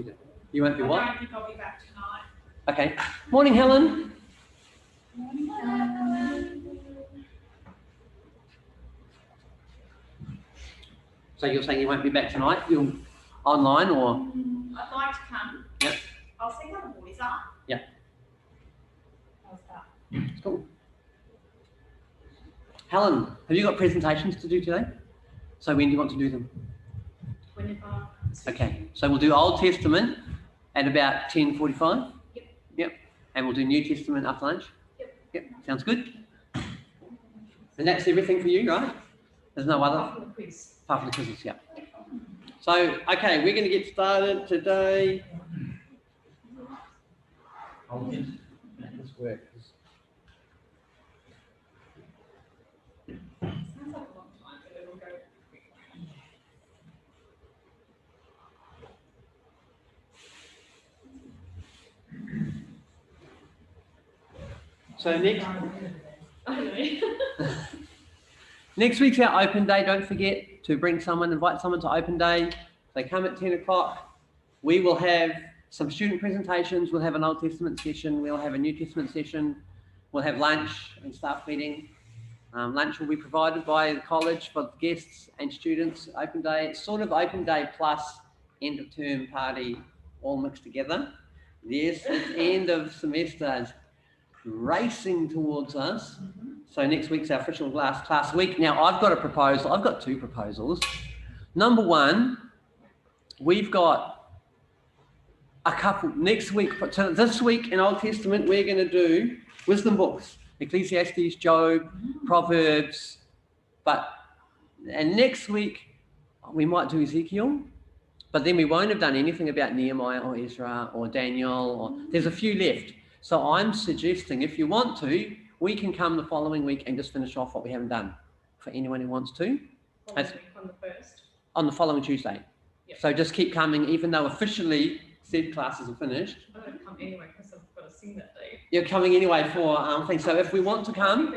be good. You won't be what? I don't think I'll be back tonight. Okay. Morning, Helen. Morning, Helen. So you're saying you won't be back tonight? You'll online or? I'd like to come. Yep. I'll see how the boys are. Yeah. How's that? Cool. Helen, have you got presentations to do today? So when do you want to do them? Whenever. Okay, so we'll do Old Testament at about 10:45? Yep. Yep. And we'll do New Testament after lunch? Yep. Yep, sounds good. And that's everything for you, right? There's no other? Apart from the quiz. Apart from the quizzes, yeah. So, okay, we're going to get started today. I'll make this work. Sounds like a long time, but it'll go quick. So next, I know. next week's our open day. Don't forget to bring someone, invite someone to open day. They come at 10 o'clock. We will have some student presentations. We'll have an Old Testament session. We'll have a New Testament session. We'll have lunch and staff meeting. Lunch will be provided by the college for guests and students. Open day, it's sort of open day plus end of term party all mixed together. Yes, it's end of semester racing towards us. So next week's our official last class week. Now I've got a proposal. I've got two proposals. Number one, we've got a couple next week. So this week in Old Testament, we're going to do wisdom books. Ecclesiastes, Job, Proverbs, and next week we might do Ezekiel, but then we won't have done anything about Nehemiah or Ezra or Daniel, or there's a few left. So I'm suggesting if you want to, we can come the following week and just finish off what we haven't done for anyone who wants to. On the first. On the following Tuesday. Yep. So just keep coming, even though officially said classes are finished. I'm going to come anyway because I've got to sing that day. You're coming anyway for things. So if we want to come,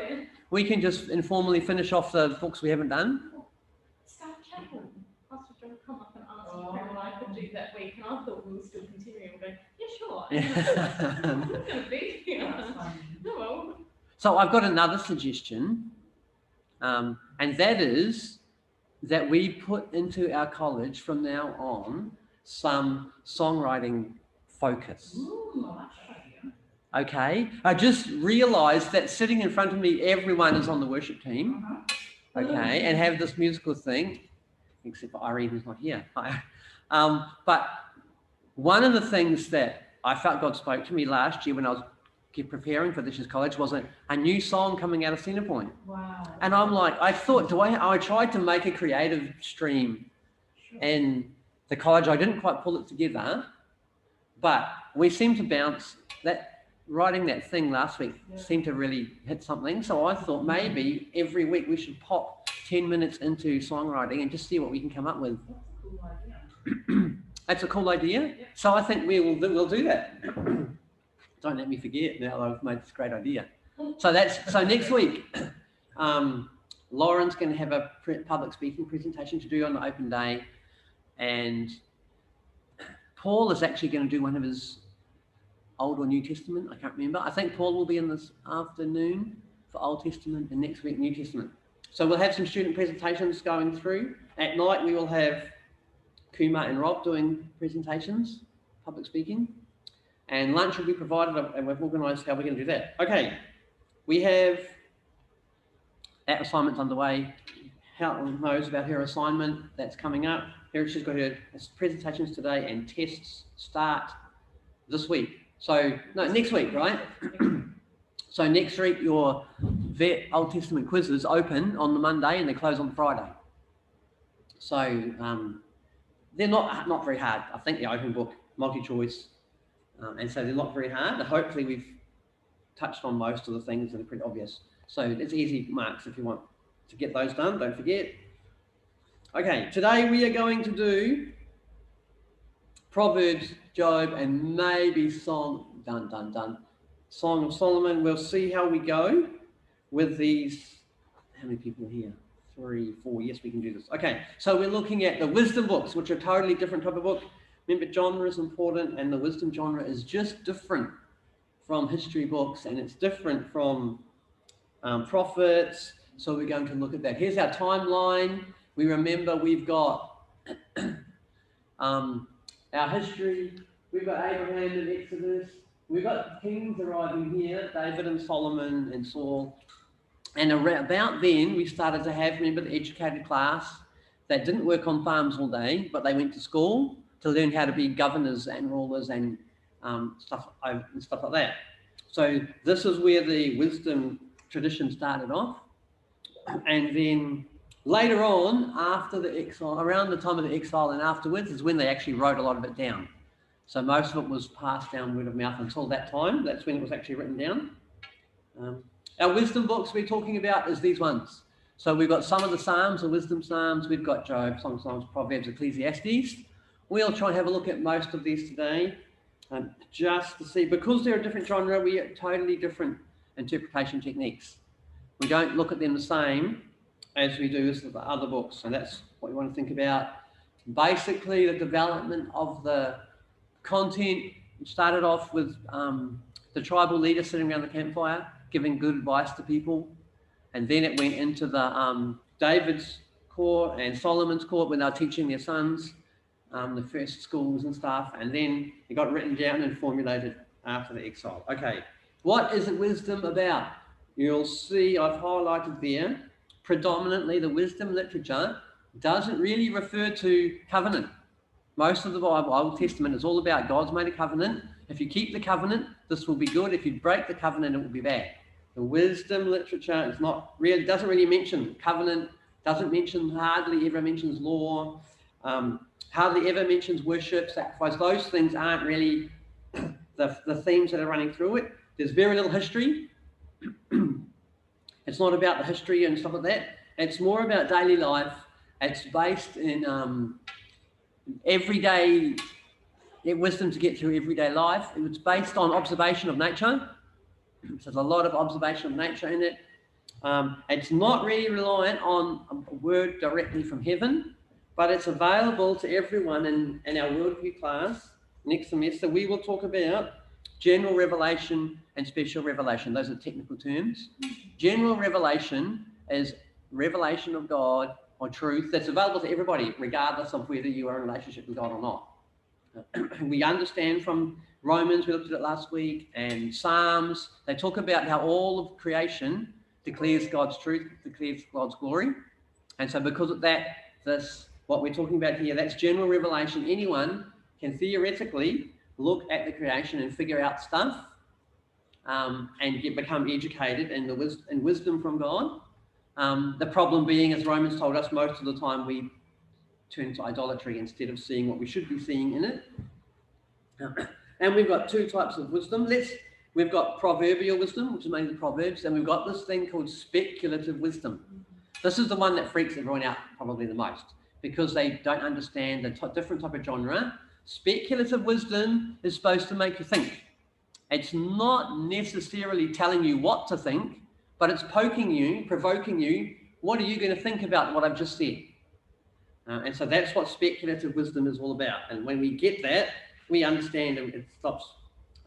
we can just informally finish off the books we haven't done. Start chatting. Pastor John come up and ask if Carol and I could do that week, and I thought we were still continuing. We're going, yeah, sure. Yeah. I'm going to be here. No, well. So I've got another suggestion, and that is that we put into our college from now on some songwriting focus. Ooh, Okay, I just realised that sitting in front of me, everyone is on the worship team. Okay, and have this musical thing, except for Irene, who's not here. But one of the things that I felt God spoke to me last year when I was preparing for this year's college was a new song coming out of Centrepoint. Wow. And I'm like, I thought, I tried to make a creative stream in the college. I didn't quite pull it together, but we seemed to bounce that. Writing that thing last week seemed to really hit something. So I thought maybe every week we should pop 10 minutes into songwriting and just see what we can come up with. That's a cool idea. So I think we'll do that. Don't let me forget now that I've made this great idea. So next week, Lauren's going to have a public speaking presentation to do on the open day, and Paul is actually going to do one of his Old or New Testament, I can't remember. I think Paul will be in this afternoon for Old Testament and next week New Testament. So we'll have some student presentations going through. At night we will have Kumar and Rob doing presentations, public speaking, and lunch will be provided, and we've organised how we're going to do that. Okay, we have that assignment's underway. Helen knows about her assignment that's coming up. She's got her presentations today, and tests start this week. So, no, next week, right? So next week, your vet Old Testament quizzes open on the Monday and they close on the Friday. So they're not very hard. I think the open book, multi-choice, and so they're not very hard. Hopefully we've touched on most of the things that are pretty obvious. So it's easy marks if you want to get those done, don't forget. Okay, today we are going to do Proverbs, Job, and maybe Song of Solomon. We'll see how we go with these. How many people are here? 3, 4. Yes, we can do this. Okay, so we're looking at the wisdom books, which are a totally different type of book. Remember, genre is important, and the wisdom genre is just different from history books, and it's different from prophets. So we're going to look at that. Here's our timeline. We remember we've got our history. We've got Abraham and Exodus. We've got kings arriving here, David and Solomon and Saul. And about then, we started to have, remember, the educated class that didn't work on farms all day, but they went to school to learn how to be governors and rulers and stuff like that. So this is where the wisdom tradition started off. And then later on, after the exile, around the time of the exile and afterwards, is when they actually wrote a lot of it down. So most of it was passed down word of mouth until that time. That's when it was actually written down. Our wisdom books we're talking about is these ones. So we've got some of the Psalms, the wisdom Psalms. We've got Job, Song of Songs, Proverbs, Ecclesiastes. We'll try and have a look at most of these today, just to see, because they're a different genre, we have totally different interpretation techniques. We don't look at them the same as we do as the other books. So that's what we want to think about. Basically, the development of the content started off with the tribal leader sitting around the campfire, giving good advice to people. And then it went into the David's court and Solomon's court when they were teaching their sons, the first schools and stuff. And then it got written down and formulated after the exile. Okay, what is wisdom about? You'll see I've highlighted there, predominantly the wisdom literature doesn't really refer to covenant. Most of the Bible, Old Testament, is all about God's made a covenant. If you keep the covenant, this will be good. If you break the covenant, it will be bad. The wisdom literature is not really, doesn't really mention covenant, hardly ever mentions law, hardly ever mentions worship, sacrifice. Those things aren't really the themes that are running through it. There's very little history. It's not about the history and stuff like that. It's more about daily life. It's based in everyday wisdom to get through everyday life. It's based on observation of nature. So there's a lot of observation of nature in it. It's not really reliant on a word directly from heaven, but it's available to everyone in our worldview class. Next semester, we will talk about general revelation and special revelation. Those are technical terms. General revelation is revelation of God or truth that's available to everybody, regardless of whether you are in a relationship with God or not. We understand from Romans, we looked at it last week, and Psalms, they talk about how all of creation declares God's truth, declares God's glory. And so because of that, what we're talking about here, that's general revelation. Anyone can theoretically look at the creation and figure out stuff and become educated in wisdom from God. The problem being, as Romans told us, most of the time we turn to idolatry instead of seeing what we should be seeing in it. And we've got two types of wisdom. We've got proverbial wisdom, which is mainly the Proverbs, and we've got this thing called speculative wisdom. This is the one that freaks everyone out probably the most, because they don't understand the different type of genre. Speculative wisdom is supposed to make you think. It's not necessarily telling you what to think, but it's poking you, provoking you. What are you going to think about what I've just said? And so that's what speculative wisdom is all about. And when we get that, we understand and it stops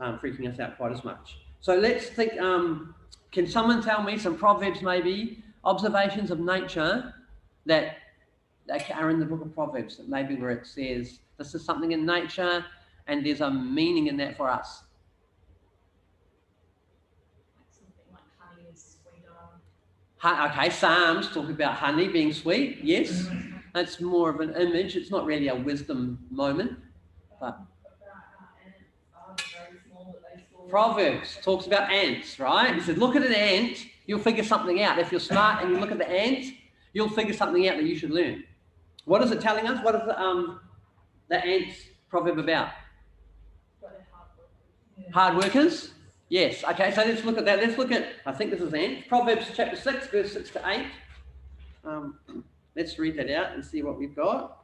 freaking us out quite as much. So let's think, can someone tell me some Proverbs maybe, observations of nature that are in the book of Proverbs, that maybe where it says this is something in nature and there's a meaning in that for us? Something like honey is sweeter. Okay, Psalms talk about honey being sweet, yes. That's more of an image. It's not really a wisdom moment. But Proverbs talks about ants, right? He said, look at an ant, you'll figure something out. If you're smart and you look at the ant, you'll figure something out that you should learn. What is it telling us? What is the ant proverb about? Hard workers? Yes. Okay, so let's look at that. Let's look at, I think this is ants. Proverbs chapter 6, verse 6 to 8. Let's read that out and see what we've got.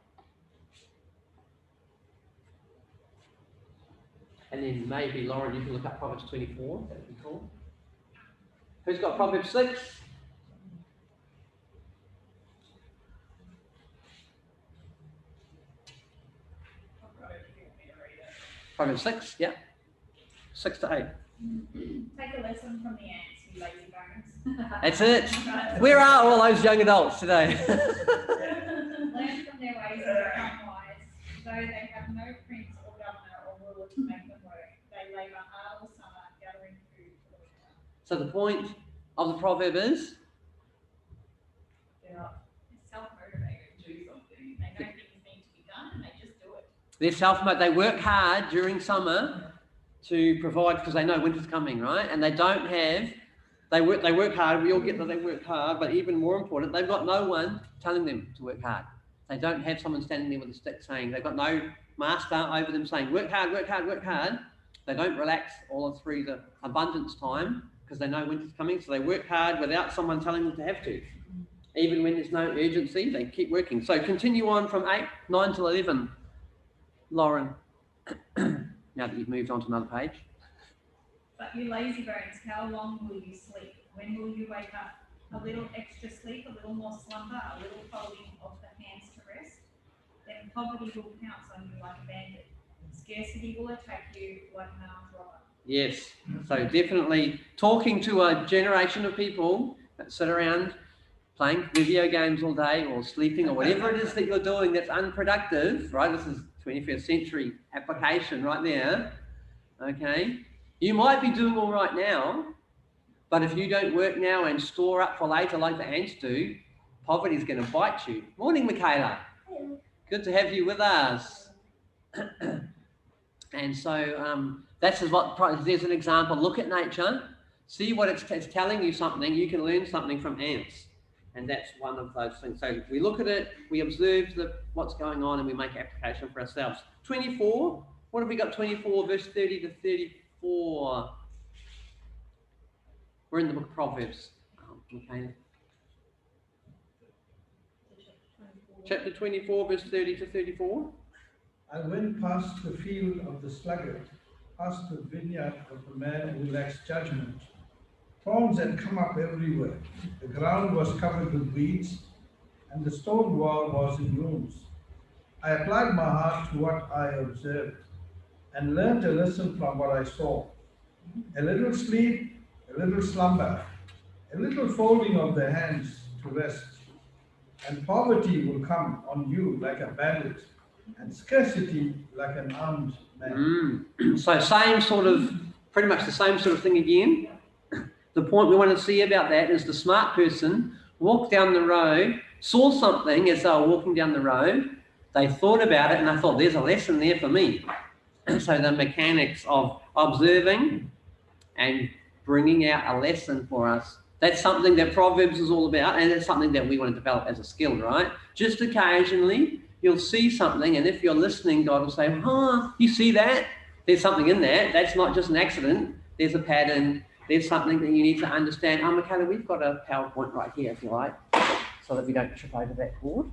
And then maybe, Lauren, you can look up Proverbs 24. That would be cool. Who's got Proverbs 6? Proverbs 6, yeah. 6 to 8. Take a lesson from the ants, you lazy bones. That's it. Where are all those young adults today? Learn from their ways and become wise. Though they have no prince or governor or ruler to make them work, they labour hard all summer, gathering food for the winter. So the point of the proverb is? They're self-motivated to do something. They know things need to be done and they just do it. They're self-motivated. They work hard during summer to provide, because they know winter's coming, right? And they don't have, they work hard. We all get that they work hard, but even more important, they've got no one telling them to work hard. They don't have someone standing there with a stick saying, they've got no master over them saying, work hard, work hard, work hard. They don't relax all through the abundance time because they know winter's coming. So they work hard without someone telling them to have to. Even when there's no urgency, they keep working. So continue on from 8, 9 till 11, Lauren. Now that you've moved on to another page. But you lazy bones, how long will you sleep? When will you wake up? A little extra sleep, a little more slumber, a little folding of the hands to rest. Then poverty will pounce on you like a bandit. Scarcity will attack you like an armed robber. Yes. So definitely talking to a generation of people that sit around playing video games all day or sleeping or whatever it is that you're doing that's unproductive, right? This is 21st century application right there, okay? You might be doing all right now, but if you don't work now and store up for later like the ants do, poverty is going to bite you. Morning, Michaela. Hello. Good to have you with us. And so that's what, there's an example. Look at nature, see what it's telling you something. You can learn something from ants. And that's one of those things. So we look at it, we observe what's going on, and we make application for ourselves. 24, what have we got? 24, verse 30 to 34. We're in the book of Proverbs. Okay. Chapter 24, verse 30 to 34. I went past the field of the sluggard, past the vineyard of the man who lacks judgment. Thorns had come up everywhere. The ground was covered with weeds, and the stone wall was in ruins. I applied my heart to what I observed, and learned a lesson from what I saw. A little sleep, a little slumber, a little folding of the hands to rest, and poverty will come on you like a bandit, and scarcity like an armed man. So same sort of, pretty much the same sort of thing again. The point we want to see about that is the smart person walked down the road, saw something as they were walking down the road, they thought about it, and they thought, there's a lesson there for me. So the mechanics of observing and bringing out a lesson for us, that's something that Proverbs is all about, and it's something that we want to develop as a skill, right? Just occasionally, you'll see something, and if you're listening, God will say, you see that? There's something in that. That's not just an accident. There's a pattern. There's something that you need to understand. Michaela, we've got a PowerPoint right here, if you like, so that we don't trip over that cord.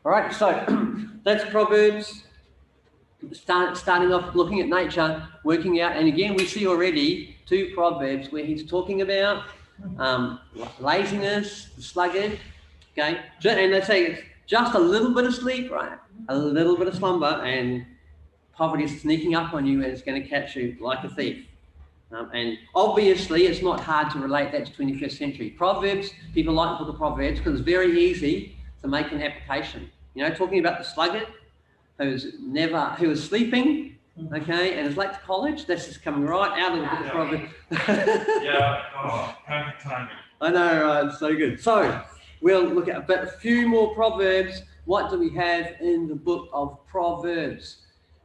All right, so that's Proverbs. Starting off looking at nature, working out, and again we see already 2 Proverbs where he's talking about laziness, the sluggard, okay, and they say it's just a little bit of sleep, right, a little bit of slumber, and poverty is sneaking up on you and it's going to catch you like a thief. And obviously it's not hard to relate that to 21st century. Proverbs, people like the book of Proverbs because it's very easy to make an application. You know, talking about the sluggard who was sleeping, okay, and is late to college. This is coming right out of the book of Proverbs. Perfect timing. I know, right? So good. So we'll look at a few more Proverbs. What do we have in the book of Proverbs?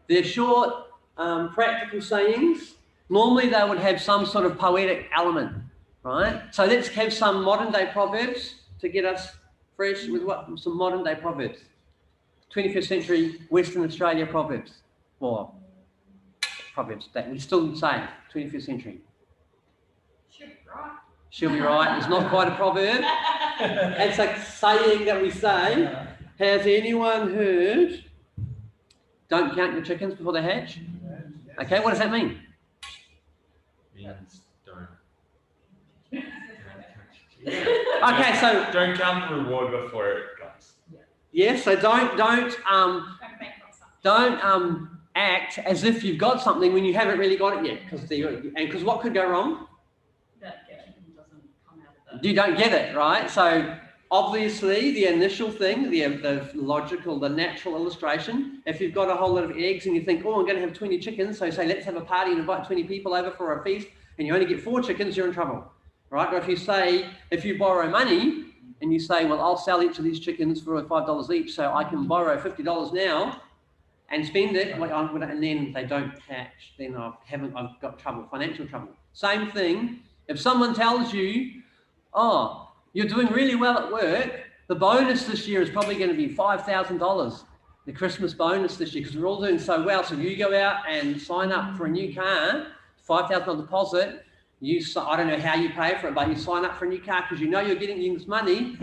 They're short, practical sayings. Normally they would have some sort of poetic element, right? So let's have some modern day Proverbs to get us fresh with some modern day Proverbs. 21st century Western Australia Proverbs, or Proverbs that we still say 21st century. Should be right. She'll be right. It's not quite a proverb. It's a saying that we say. Has anyone heard, don't count your chickens before they hatch? Okay, what does that mean? Means don't. Okay, so Don't count the reward before it comes. yes, so don't Don't bank on something. act as if you've got something when you haven't really got it yet. Because what could go wrong? That doesn't come out of that. You don't get it, right? So obviously the initial thing, the logical, the natural illustration, if you've got a whole lot of eggs and you think, oh, I'm going to have 20 chickens, so say let's have a party and invite 20 people over for a feast, and you only get 4 chickens, you're in trouble, right? Or if you borrow money and you say, well, I'll sell each of these chickens for $5 each, so I can borrow $50 now and spend it, and then they don't hatch, then I've got trouble, financial trouble. Same thing, if someone tells you, oh, you're doing really well at work, the bonus this year is probably going to be $5,000, the Christmas bonus this year, because we're all doing so well. So you go out and sign up for a new car, $5,000 deposit. I don't know how you pay for it, but you sign up for a new car because you know you're getting this money,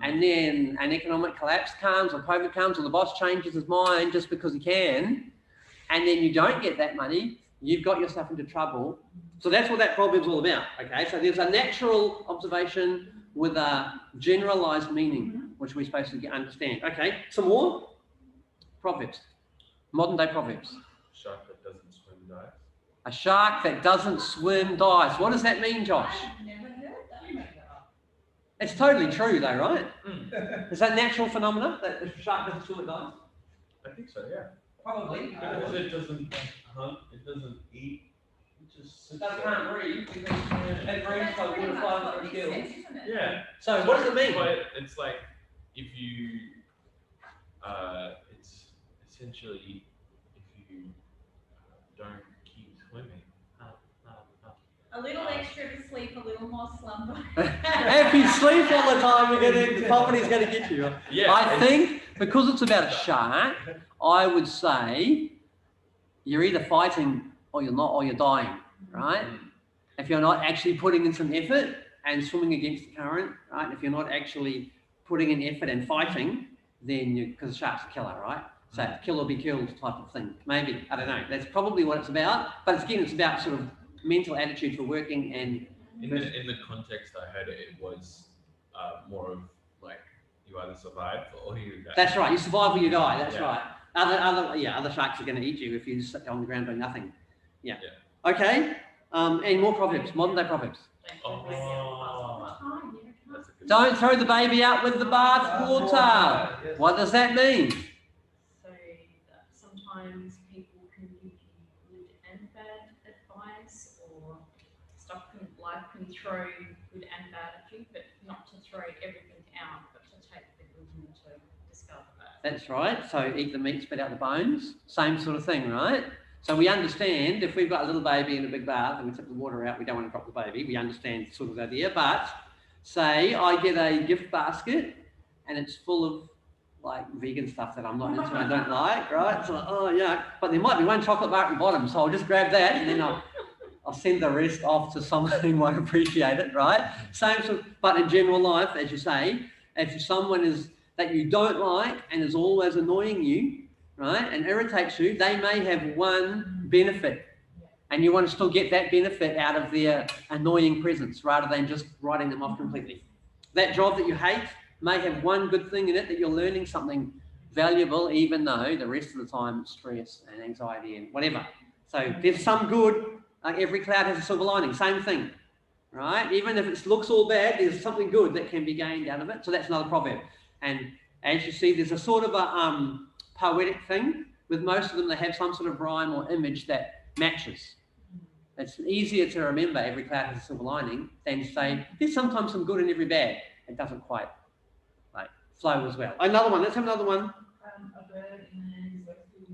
and then an economic collapse comes, or COVID comes, or the boss changes his mind just because he can, and then you don't get that money, you've got yourself into trouble. So that's what that proverb's all about, okay? So there's a natural observation with a generalized meaning, which we're supposed to understand. Okay, some more proverbs, modern day proverbs. Shark that doesn't swim dies. A shark that doesn't swim dies. What does that mean, Josh? I've never heard that. It's totally true though, right? Mm. Is that a natural phenomena that the shark doesn't swim, it dies? I think so, yeah. Probably. Because it doesn't hunt, it doesn't eat, it just sits there. Can't breathe because it breathes by water flying through its gills. Yeah. So what does it mean? But it's like if you, it's essentially if you don't keep swimming. A little extra to sleep, a little more slumber. If you sleep all the time, the poverty's going to get you. Yeah. I think because it's about a shark, I would say you're either fighting or you're not, or you're dying, right? If you're not actually putting in some effort and swimming against the current, right? If you're not actually putting in effort and fighting, then because the shark's a killer, right? So kill or be killed type of thing. Maybe, I don't know. That's probably what it's about. But again, it's about sort of mental attitude for working and... In the context I heard it, it was more of like you either survive or you die. That's right. You survive or you die. That's Yeah. right. Other sharks are going to eat you if you just sit on the ground doing nothing. Yeah. Okay. Any more proverbs? Modern day proverbs. Oh, that's a good Don't throw the baby out with the bath water. Yes. What does that mean? So that sometimes people can give you good and bad advice, or life can throw good and bad at you, but not to throw everything out, but to take the good and to discard the bad. That's right. So eat the meat, spit out the bones. Same sort of thing, right? So we understand if we've got a little baby in a big bath and we tip the water out, we don't want to drop the baby. We understand sort of the idea. But say I get a gift basket and it's full of like vegan stuff that I'm not into and I don't like, right? So, oh yeah. But there might be one chocolate bar at the bottom, so I'll just grab that and then I'll send the rest off to someone who might appreciate it, right? Same sort of, but in general life, as you say, if someone is that you don't like and is always annoying you, right, and irritates you, they may have one benefit, and you want to still get that benefit out of their annoying presence rather than just writing them off completely. That job that you hate may have one good thing in it, that you're learning something valuable, even though the rest of the time it's stress and anxiety and whatever. So there's some good. Like every cloud has a silver lining, same thing, right? Even if it looks all bad, there's something good that can be gained out of it. So that's another proverb. And as you see, there's a sort of a poetic thing. With most of them, they have some sort of rhyme or image that matches. It's easier to remember every cloud has a silver lining than to say there's sometimes some good in every bad. It doesn't quite like flow as well. Another one. Let's have another one.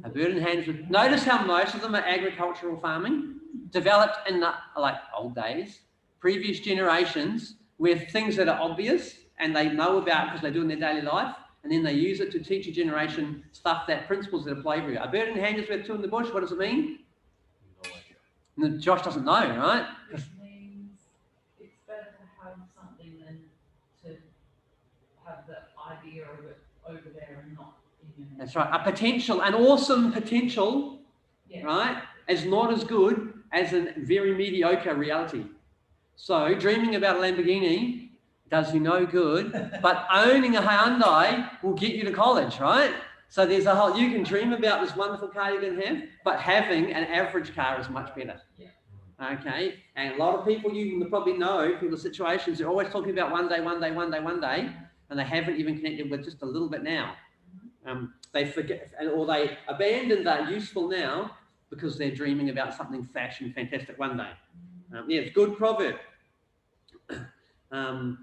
A bird in hands with. Notice how most of them are agricultural farming, developed in the, like old days, previous generations, where things that are obvious and they know about because they do in their daily life, and then they use it to teach a generation stuff, that principles that apply everywhere. A bird in hand is worth two in the bush. What does it mean? No idea. Josh doesn't know, right? It means it's better to have something than to have the idea of it over there and not in your head. That's right. A potential, an awesome potential, Yeah. right? is not as good as a very mediocre reality. So dreaming about a Lamborghini does you no good, but owning a Hyundai will get you to college, right? So there's a whole, you can dream about this wonderful car you're going to have, but having an average car is much better. Okay, and a lot of people you probably know, people's situations, they're always talking about one day, and they haven't even connected with just a little bit now. They forget, or they abandon their useful now because they're dreaming about something fashion fantastic one day. Yeah, it's good proverb. And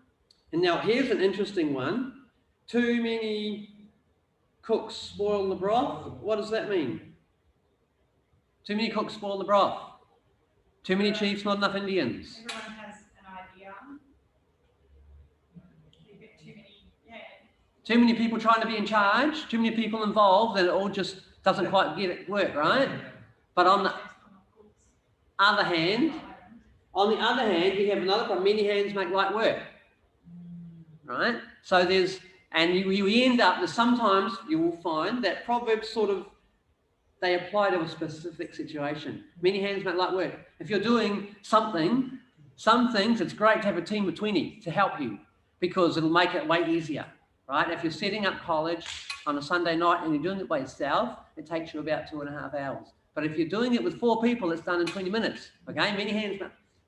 now here's an interesting one. Too many cooks spoil the broth. What does that mean? Too many cooks spoil the broth. Too many chiefs, not enough Indians. Everyone has an idea. A bit too many, yeah. Too many people trying to be in charge. Too many people involved, and it all just doesn't quite work, right? But on the other hand, we have another problem. Many hands make light work, right? So there's, and you end up, sometimes you will find that Proverbs sort of, they apply to a specific situation. Many hands make light work. If you're doing something, some things, it's great to have a team of 20 to help you because it'll make it way easier, right? If you're setting up college on a Sunday night and you're doing it by yourself, it takes you about 2.5 hours. But if you're doing it with 4 people, it's done in 20 minutes, okay? Many hands.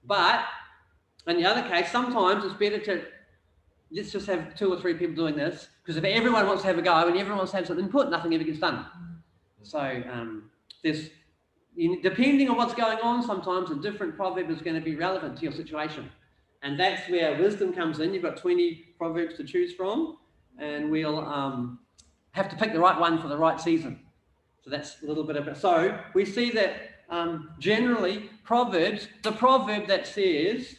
But in the other case, sometimes it's better to, let's just have 2 or 3 people doing this, because if everyone wants to have a go and everyone wants to have some input, nothing ever gets done. So there's, depending on what's going on, sometimes a different proverb is going to be relevant to your situation. And that's where wisdom comes in. You've got 20 proverbs to choose from, and we'll have to pick the right one for the right season. So that's a little bit of it. So we see that generally Proverbs, the proverb that says,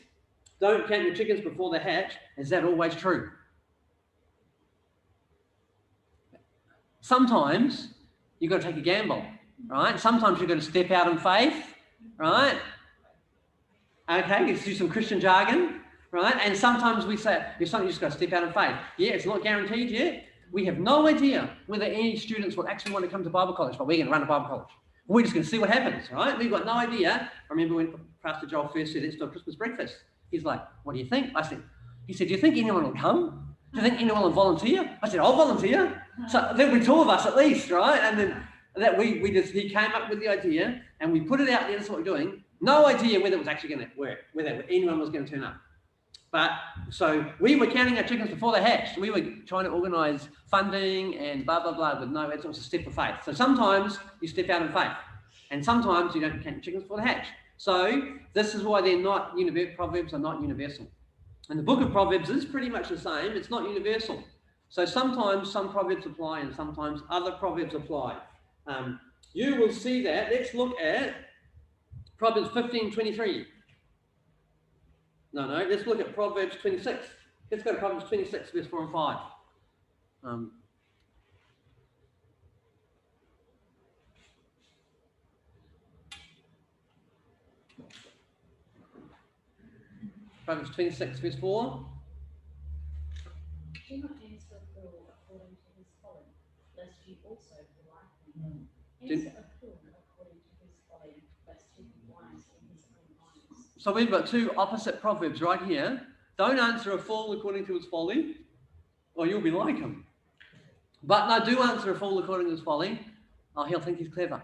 don't count your chickens before they hatch, is that always true? Sometimes you've got to take a gamble, right? Sometimes you've got to step out in faith, right? Okay, let's do some Christian jargon, right? And sometimes we say, you just got to step out in faith. Yeah, it's not guaranteed yet. We have no idea whether any students will actually want to come to Bible college, but we're going to run a Bible college. We're just going to see what happens, right? We've got no idea. I remember when Pastor Joel first said, let's do a Christmas breakfast. He's like, what do you think? He said, do you think anyone will come? Do you think anyone will volunteer? I said, I'll volunteer. So there'll be 2 of us at least, right? And then he came up with the idea and we put it out there. That's what we're doing. No idea whether it was actually going to work, whether anyone was going to turn up. But so we were counting our chickens before they hatched. We were trying to organize funding and blah, blah, blah with no, it's a step of faith. So sometimes you step out in faith and sometimes you don't count your chickens before they hatch. So this is why they're not Proverbs are not universal. And the book of Proverbs is pretty much the same. It's not universal. So sometimes some Proverbs apply and sometimes other Proverbs apply. You will see that. Let's look at Proverbs 15:23. No, let's look at Proverbs 26. Let's go to Proverbs 26, verse 4 and 5. Proverbs 26, verse 4. Do not answer a fool according to his folly, lest you also be like him. Answer a fool according to his folly, lest he be wise in his own eyes. So we've got 2 opposite proverbs right here. Don't answer a fool according to his folly, or you'll be like him. But no, do answer a fool according to his folly, or he'll think he's clever.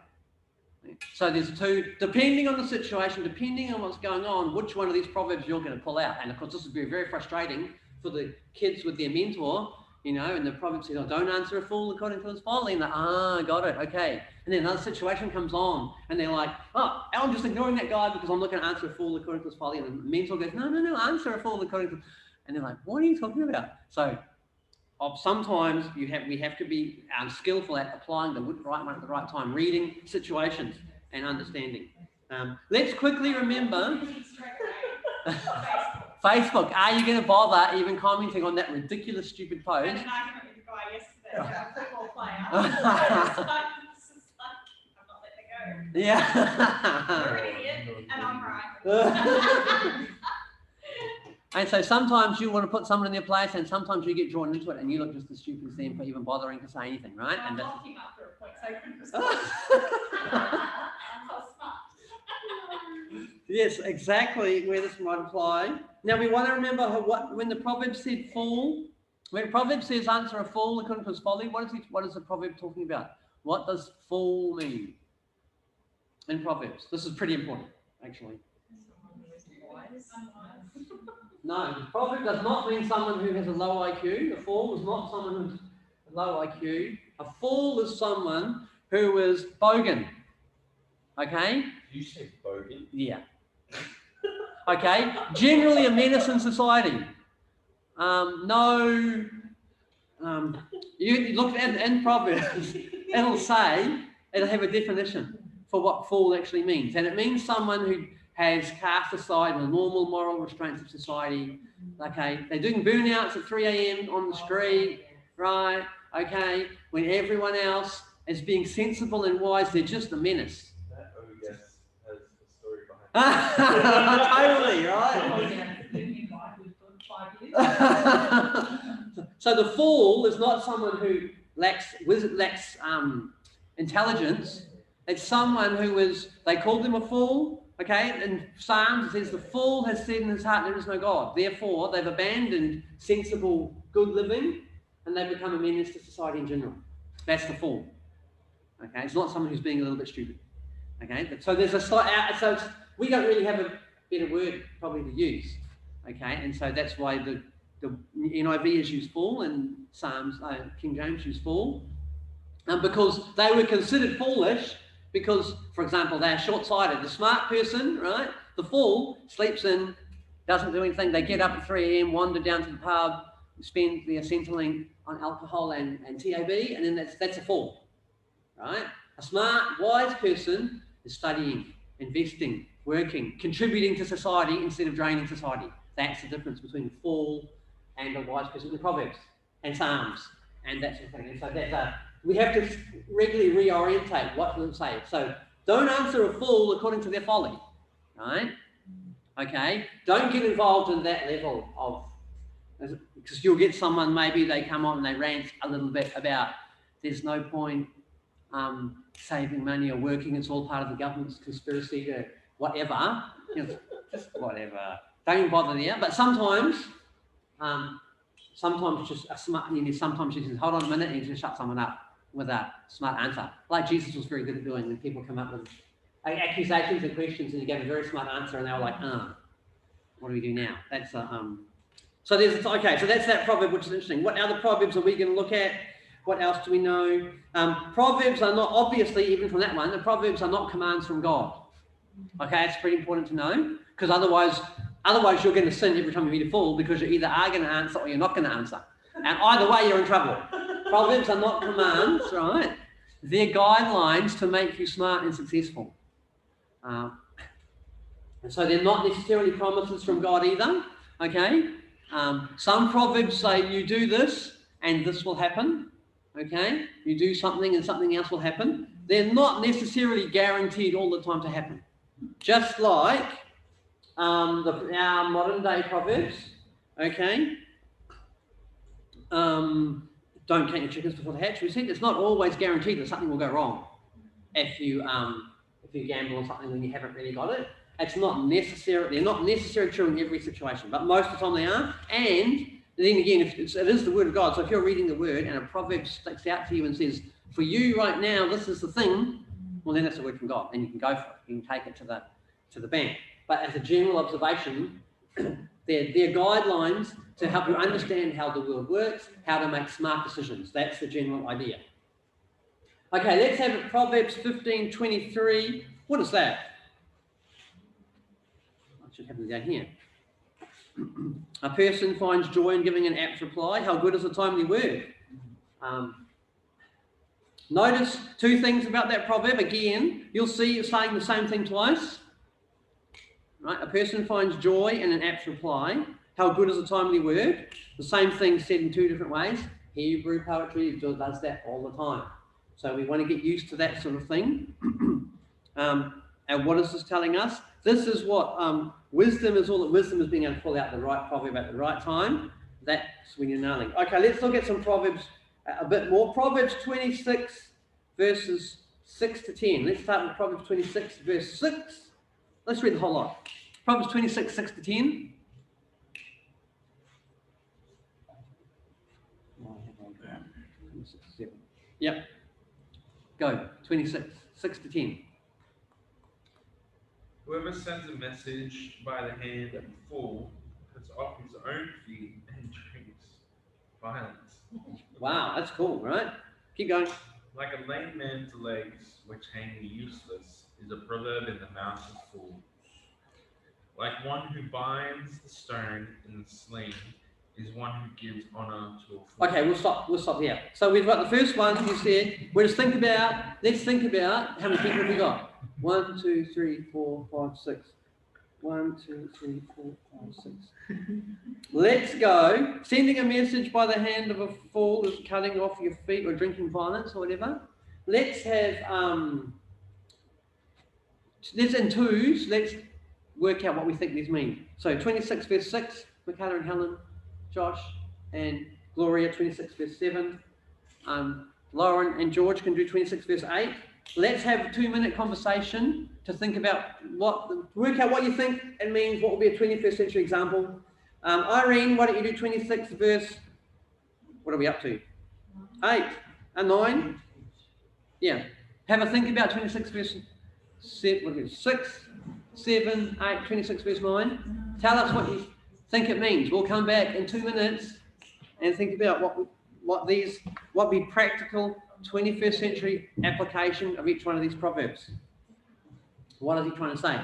So there's 2, depending on the situation, depending on what's going on, which one of these proverbs you're going to pull out. And of course, this would be very frustrating for the kids with their mentor, and the proverb says, don't answer a fool according to his folly. And they're, got it, okay. And then another situation comes on, and they're like, I'm just ignoring that guy because I'm not going to answer a fool according to his folly. And the mentor goes, no, answer a fool according to. And they're like, what are you talking about? So sometimes we have to be skillful at applying the right one at the right time, reading situations and understanding. Let's quickly remember. Facebook, are you going to bother even commenting on that ridiculous, stupid post? I had an argument with the guy yesterday about a football player. It's like, I'm not letting it go. Yeah. You're an idiot, and I'm right. And so sometimes you want to put someone in their place, and sometimes you get drawn into it, and you look just as stupid as them for even bothering to say anything, right? I'm And locking up for a point, so I couldn't respond. I was smart. Yes, exactly where this might apply. Now we want to remember when the proverb said fool, when Proverbs says answer a fool according to his folly, what is the proverb talking about? What does fool mean in Proverbs? This is pretty important, actually. Someone who is wise. No, the proverb does not mean someone who has a low IQ. A fool is not someone who's a low IQ. A fool is someone who is bogan. Okay? You say bogan? Yeah. Okay? Generally a menace in society. You look at in Proverbs, it'll have a definition for what fool actually means. And it means someone who has cast aside the normal moral restraints of society. Okay, they're doing burnouts at 3 a.m. on the street, right? Okay, when everyone else is being sensible and wise, they're just a menace. That Ogas has a story behind Totally, right? So the fool is not someone who lacks intelligence. It's someone who is, they called them a fool. Okay, in Psalms it says the fool has said in his heart there is no God. Therefore, they've abandoned sensible, good living, and they've become a menace to society in general. That's the fool. Okay, it's not someone who's being a little bit stupid. Okay, so there's a slight, we don't really have a better word probably to use. Okay, and so that's why the NIV is used fool and Psalms, King James used fool, because they were considered foolish. Because, for example, they're short-sighted. The smart person, right? The fool sleeps in, doesn't do anything. They get up at 3 a.m., wander down to the pub, spend their Centrelink on alcohol and TAB, and then that's a fool, right? A smart, wise person is studying, investing, working, contributing to society instead of draining society. That's the difference between a fool and a wise person in Proverbs and Psalms and that sort of thing. And so we have to regularly reorientate what to say. So don't answer a fool according to their folly, right? Okay? Don't get involved in that level of, because you'll get someone, maybe they come on and they rant a little bit about there's no point saving money or working, it's all part of the government's conspiracy to whatever, just whatever. Don't bother there. But sometimes just a smart, sometimes you just hold on a minute and you just shut someone up with a smart answer. Like Jesus was very good at doing when people come up with accusations and questions and he gave a very smart answer and they were like, what do we do now? That's so that's that proverb, which is interesting. What other proverbs are we going to look at? What else do we know? Proverbs are not, obviously, even from that one, the proverbs are not commands from God. Okay, it's pretty important to know, because otherwise you're going to sin every time you meet a fool, because you either are going to answer or you're not going to answer. And either way, you're in trouble. Proverbs are not commands, right? They're guidelines to make you smart and successful. And so they're not necessarily promises from God either, okay? Some proverbs say you do this and this will happen, okay? You do something and something else will happen. They're not necessarily guaranteed all the time to happen. Just like our modern day proverbs, okay? Don't count your chickens before they hatch. We said it's not always guaranteed that something will go wrong if you gamble on something when you haven't really got it. It's not necessarily, they're not necessarily true in every situation, but most of the time they are. And then again, it is the word of God. So if you're reading the word and a proverb sticks out to you and says, for you right now, this is the thing, well, then it's a word from God, and you can go for it. You can take it to the bank. But as a general observation, they're guidelines to help you understand how the world works, how to make smart decisions. That's the general idea. Okay, let's have it. Proverbs 15:23. What is that? I should have it down here. A person finds joy in giving an apt reply. How good is a timely word? Notice two things about that proverb. Again, you'll see it's saying the same thing twice. Right? A person finds joy in an apt reply. How good is a timely word? The same thing said in two different ways. Hebrew poetry does that all the time. So we want to get used to that sort of thing. And what is this telling us? This is what wisdom is all that wisdom is, being able to pull out the right proverb at the right time. That's when you're nailing. Okay, let's look at some Proverbs a bit more. Proverbs 26, verses 6 to 10. Let's start with Proverbs 26, verse 6. Let's read the whole lot. Proverbs 26, 6 to 10. Yep. Go. 26, 6 to 10. Whoever sends a message by the hand of a fool puts off his own feet and drinks violence. Wow, that's cool, right? Keep going. Like a lame man to legs which hang useless is a proverb in the mouth of fools. Like one who binds the stone in the sling is one who gives honor to a fool. Okay, we'll stop here. So we've got the first one. You said, let's think about how many people have we got? 1, 2, 3, 4, 5, 6. 1, 2, 3, 4, 5, 6. Let's go. Sending a message by the hand of a fool is cutting off your feet or drinking violence or whatever. Let's have let's in twos. Let's work out what we think these mean. So 26 verse 6, Michaela and Helen, Josh and Gloria, 26 verse 7. Lauren and George can do 26 verse 8. Let's have a 2-minute conversation to think about work out what you think it means, what will be a 21st century example. Irene, why don't you do 26 verse, what are we up to? 8 and 9? Yeah. Have a think about 26 verse 6, 7, 8, 26 verse 9. Tell us what you think it means. We'll come back in 2 minutes and think about what be practical 21st century application of each one of these proverbs. What is he trying to say?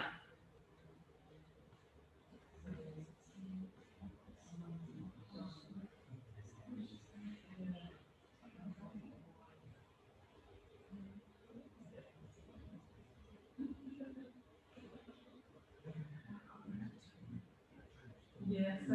Yeah, so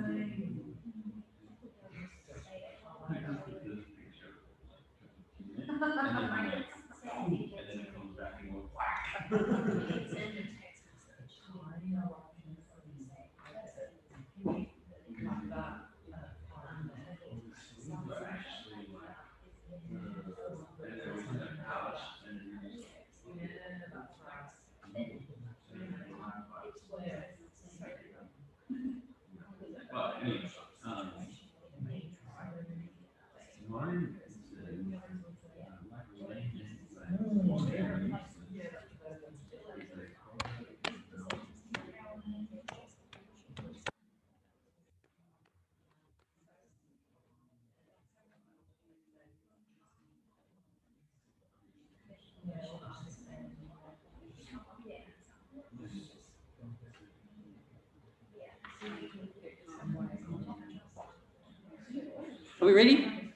Are we ready?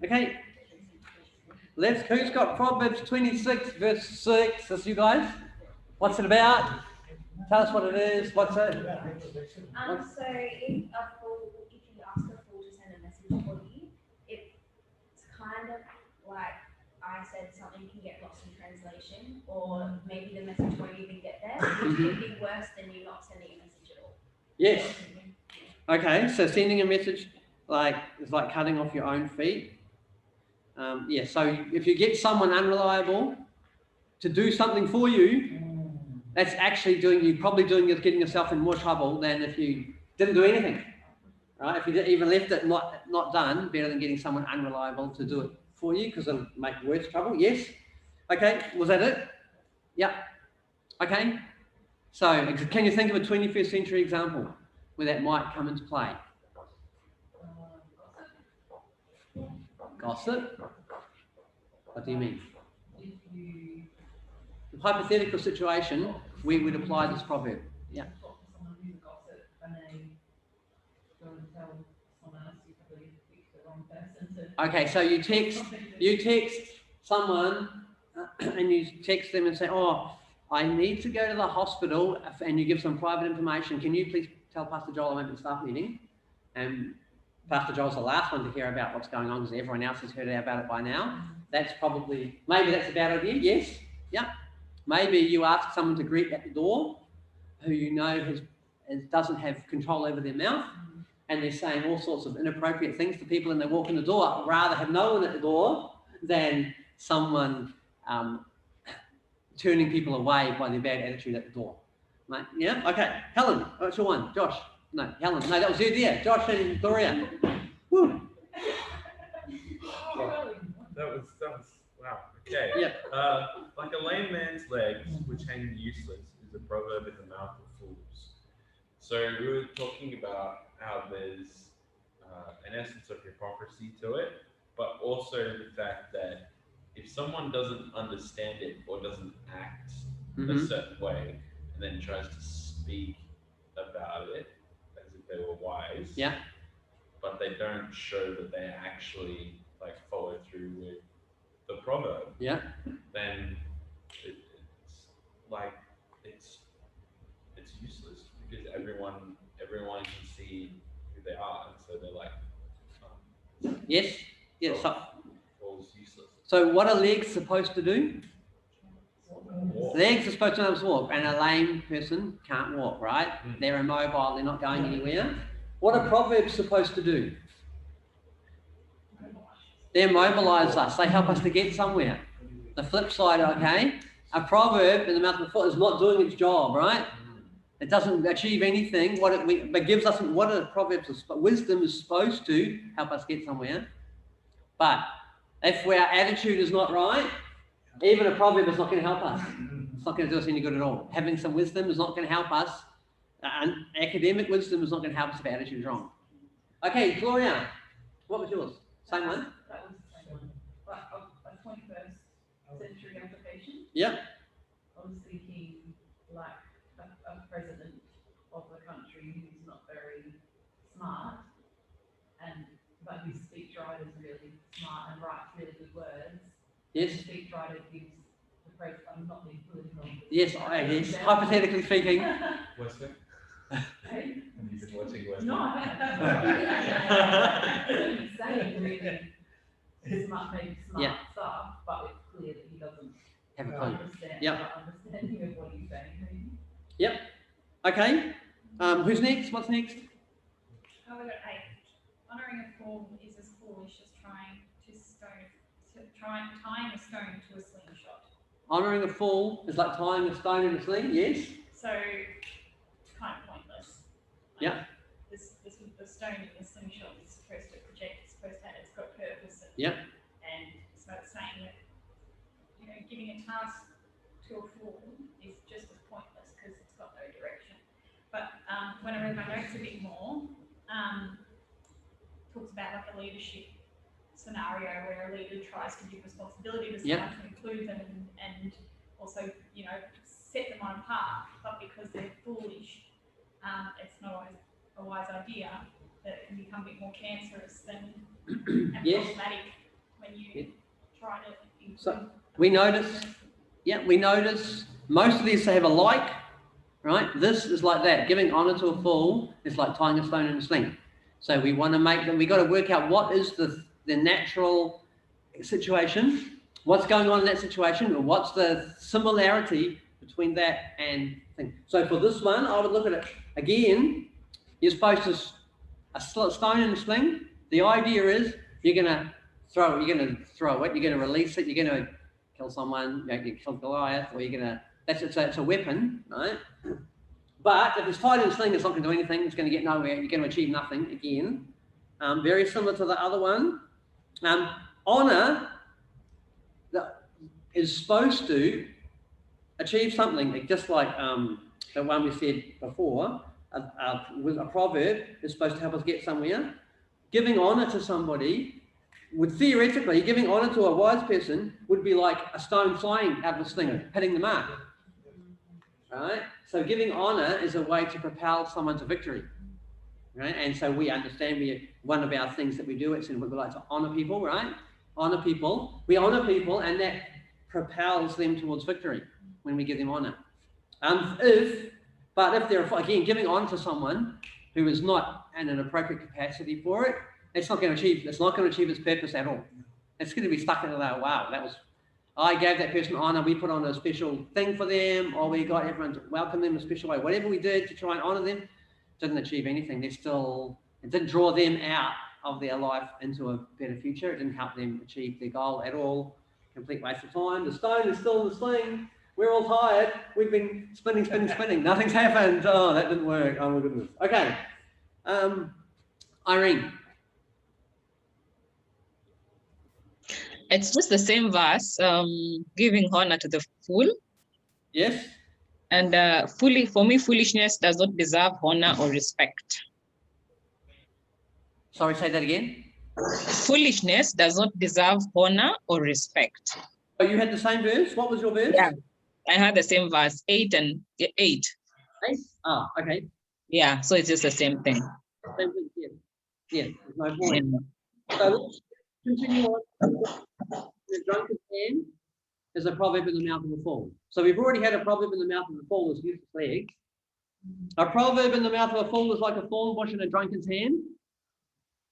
Okay. Who's got Proverbs 26 verse 6? That's you guys. What's it about? Tell us what it is. What's it? So if you ask a fool to send a message for you, it's kind of like I said, something can get lost in translation, or maybe the message won't even get there, which could be worse than you not sending a message at all. Yes. Okay, so sending a message is like cutting off your own feet. Yeah, so if you get someone unreliable to do something for you, that's actually getting yourself in more trouble than if you didn't do anything. Right? If you even left it not done, better than getting someone unreliable to do it for you, because it'll make worse trouble. Yes. Okay, was that it? Yeah. Okay. So can you think of a 21st century example where that might come into play? Gossip? What do you mean? if you Hypothetical situation, we would apply this proverb. Yeah. talk to someone who's a gossip and they go and tell someone else, you probably pick the wrong person to. Okay, so you text someone and you text them and say, "Oh, I need to go to the hospital," and you give some private information. Can you please tell Pastor Joel I went to the staff meeting? And Pastor Joel's the last one to hear about what's going on because everyone else has heard about it by now. Maybe that's a bad idea. Yes. Yeah. Maybe you ask someone to greet at the door who you know doesn't have control over their mouth, and they're saying all sorts of inappropriate things to people, and they walk in the door. I'd rather have no one at the door than someone turning people away by their bad attitude at the door. Right? Yeah? Okay. Helen, what's your one? Josh? No, Helen. No, that was you there. Josh and Gloria. Woo. That was wow. Okay. Yeah. Like a lame man's legs, which hang useless, is a proverb in the mouth of fools. So we were talking about how there's an essence of hypocrisy to it, but also the fact that if someone doesn't understand it or doesn't act a certain way and then tries to speak about it as if they were wise, Yeah. but they don't show that they actually like follow through with the proverb, Yeah. then it's like it's useless because everyone can see who they are, and so they're like, Yes. Yes. falls useless. So what are legs supposed to do? Walk. Legs are supposed to walk, and a lame person can't walk, right? Mm. They're immobile, they're not going anywhere. What are proverbs supposed to do? They immobilize us, they help us to get somewhere. The flip side, okay, a proverb in the mouth of a fool is not doing its job, right? It doesn't achieve anything. But gives us what a proverbs. Wisdom is supposed to help us get somewhere. But if our attitude is not right, even a proverb is not going to help us. It's not going to do us any good at all. Having some wisdom is not going to help us. And academic wisdom is not going to help us if our attitude is wrong. Okay, Gloria, what was yours? Same one? That was the same one. But a 21st century application. Yep. I was thinking like a president of a country who's not very smart, but whose speechwriter is really smart and writes really good words. Yes. The speechwriter gives the president. I'm not being political. Yes, yes. Hypothetically speaking. Western? Hey? Have you been watching Western? No, I haven't. He's saying really smart Yeah. stuff, but it's clear that he doesn't Have a clue. understand. Yep. Understanding of what he's saying. Yep. Okay. Who's next? What's next? Oh, we got 8. Honouring a fool is as foolish as tying a stone to a slingshot. Honouring a fool is like tying a stone in a sling. Yes. So it's kind of pointless. Yeah. The stone in the slingshot is supposed to project. It's got purpose. Yeah. And so it's saying that giving a task to a fool is just as pointless because it's got no direction. But when I read my notes a bit more, talks about like a leadership scenario where a leader tries to give responsibility to someone to include them and also, set them on a path, but because they're foolish, it's not always a wise idea. That it can become a bit more cancerous than problematic when you try to include. So we notice most of these have a like, right? This is like that. Giving honour to a fool is like tying a stone in a sling. So we want to we got to work out what is the natural situation, what's going on in that situation, and what's the similarity between that and thing. So for this one, I would look at it again. You're supposed to a stone in a sling. The idea is you're going to throw it, you're going to release it, you're going to kill someone, you kill Goliath, or you're going to, it's a weapon, right? But if it's tied in a sling, it's not going to do anything, it's going to get nowhere, you're going to achieve nothing again. Very similar to the other one. Honour is supposed to achieve something, just like the one we said before. A proverb is supposed to help us get somewhere. Giving honour to somebody would theoretically, giving honour to a wise person would be like a stone flying out of a sling, hitting the mark. Right? So giving honour is a way to propel someone to victory. Right? And so we understand one of our things that we do, it's we like to honour people, right? Honour people. We honour people and that propels them towards victory when we give them honour. But if they're, again, giving honour to someone who is not in an appropriate capacity for it, it's not going to achieve its purpose at all. It's going to be stuck in I gave that person honour, we put on a special thing for them, or we got everyone to welcome them in a special way. Whatever we did to try and honour them didn't achieve anything. It didn't draw them out of their life into a better future. It didn't help them achieve their goal at all. Complete waste of time. The stone is still in the sling. We're all tired. We've been spinning. Nothing's happened. Oh, that didn't work. Oh my goodness. Okay. Irene. It's just the same verse, giving honor to the fool. Yes. And for me, foolishness does not deserve honor or respect. Sorry, say that again. Foolishness does not deserve honor or respect. Oh, you had the same verse? What was your verse? Yeah, I had the same verse, 8 and 8. 8? Ah, okay. Yeah, so it's just the same thing. Same thing, yeah. Yeah, there's no point. So let's continue on. The drunkard's hand is a proverb in the mouth of a fool. So we've already had a proverb in the mouth of a fool is useless legs. A proverb in the mouth of a fool is like a thorn bush in a drunkard's hand.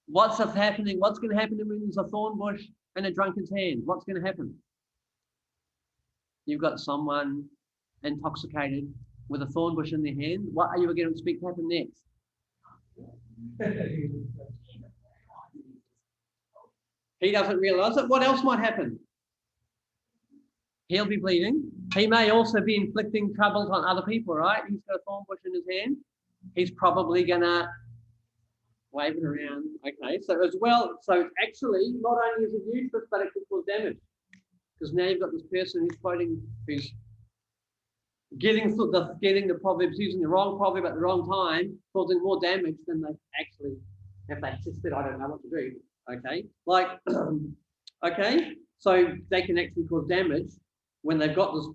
What's happening? What's going to happen when there's a thorn bush in a drunkard's hand? What's going to happen? You've got someone intoxicated with a thorn bush in their hand. What are you going to expect to happen next? He doesn't realize it. What else might happen? He'll be bleeding. He may also be inflicting troubles on other people, right? He's got a thorn bush in his hand. He's probably going to wave it around. Okay, so as well, so it's actually not only is it useless, but it could cause damage. Because now you've got this person who's getting the Proverbs, using the wrong proverb at the wrong time, causing more damage than they actually, if they assisted, I don't know what to do. Okay, like, okay, so they can actually cause damage when they've got this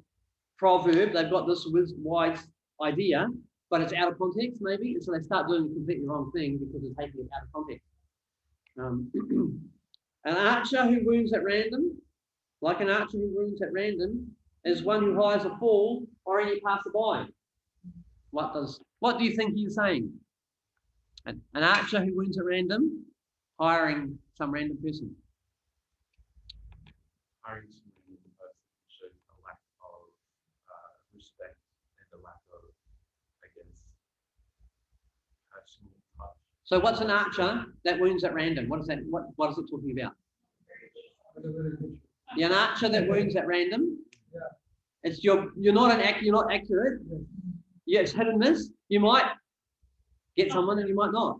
proverb, they've got this wise idea, but it's out of context maybe, and so they start doing the completely wrong thing because they're taking it out of context. An archer who wounds at random, like an archer who wounds at random, is one who hires a fool or any passerby. What do you think he's saying? An archer who wounds at random, hiring some random person. Hiring some random person shows a lack of respect and a lack of, I guess, personal touch. So what's an archer that wounds at random? What is that? What is it talking about? An archer that wounds at random. It's you're not accurate. Yeah, it's hit and miss. You might get someone and you might not,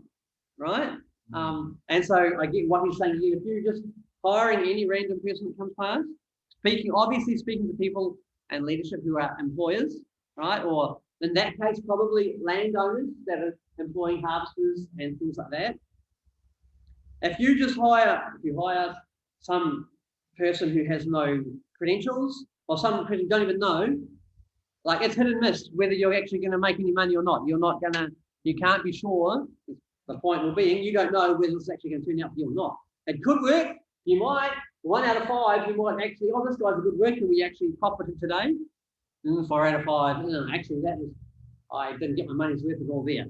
right? And so I get what he's saying here. If you're just hiring any random person that comes past, obviously speaking to people and leadership who are employers, right? Or in that case, probably landowners that are employing harvesters and things like that. If you hire some person who has no credentials or some person you don't even know, like it's hit and miss whether you're actually going to make any money or not. You can't be sure. The point will be, you don't know whether it's actually going to turn out for you or not. It could work. You might, 1 out of 5, you might actually, this guy's a good worker. We actually profited today. 4 out of 5. Actually, I didn't get my money's worth at all there.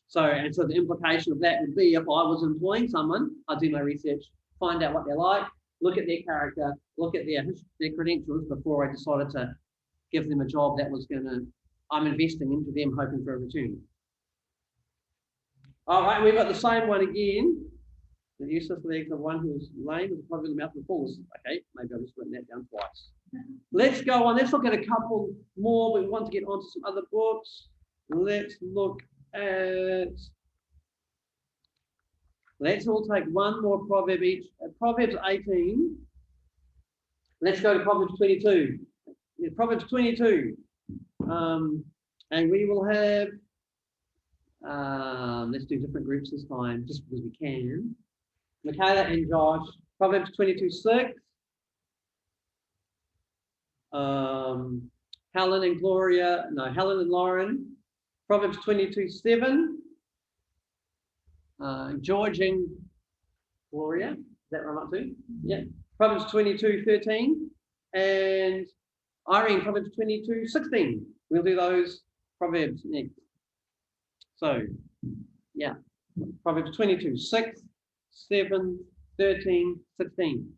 So the implication of that would be if I was employing someone, I'd do my research, find out what they're like, look at their character, look at their credentials before I decided to give them a job that was I'm investing into them hoping for a return. All right, we've got the same one again. The useless legs of one who is lame is probably the mouth of fools. Okay, maybe I've just written that down twice. Let's go on. Let's look at a couple more. We want to get onto some other books. Let's all take one more proverb each. Proverbs 18. Let's go to Proverbs 22. Yeah, Proverbs 22. And we will have, let's do different groups this time, just because we can. Michaela and Josh, Proverbs 22:6. Helen and Lauren, Proverbs 22:7. George and Gloria, is that right up to? Yeah. Proverbs 22:13. And Irene, Proverbs 22:16. We'll do those Proverbs next. So, yeah. Proverbs 22:6, 7, 13, 16.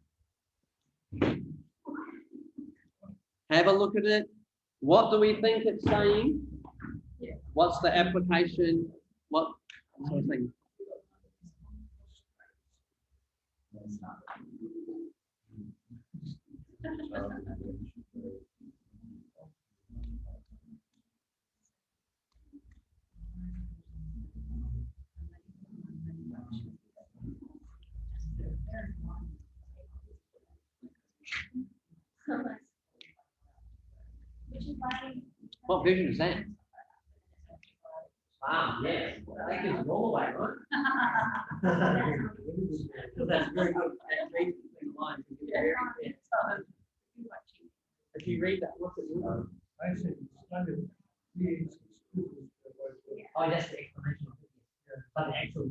Have a look at it. What do we think it's saying? What's the application? What sort of thing? What version is that? Ah, yes. That gives it all away, right? That's very good at reading between the lines. If you read that, what's it mean? I said, sluggish creates excuses to avoid work. Oh, that's the explanation of it. But the actual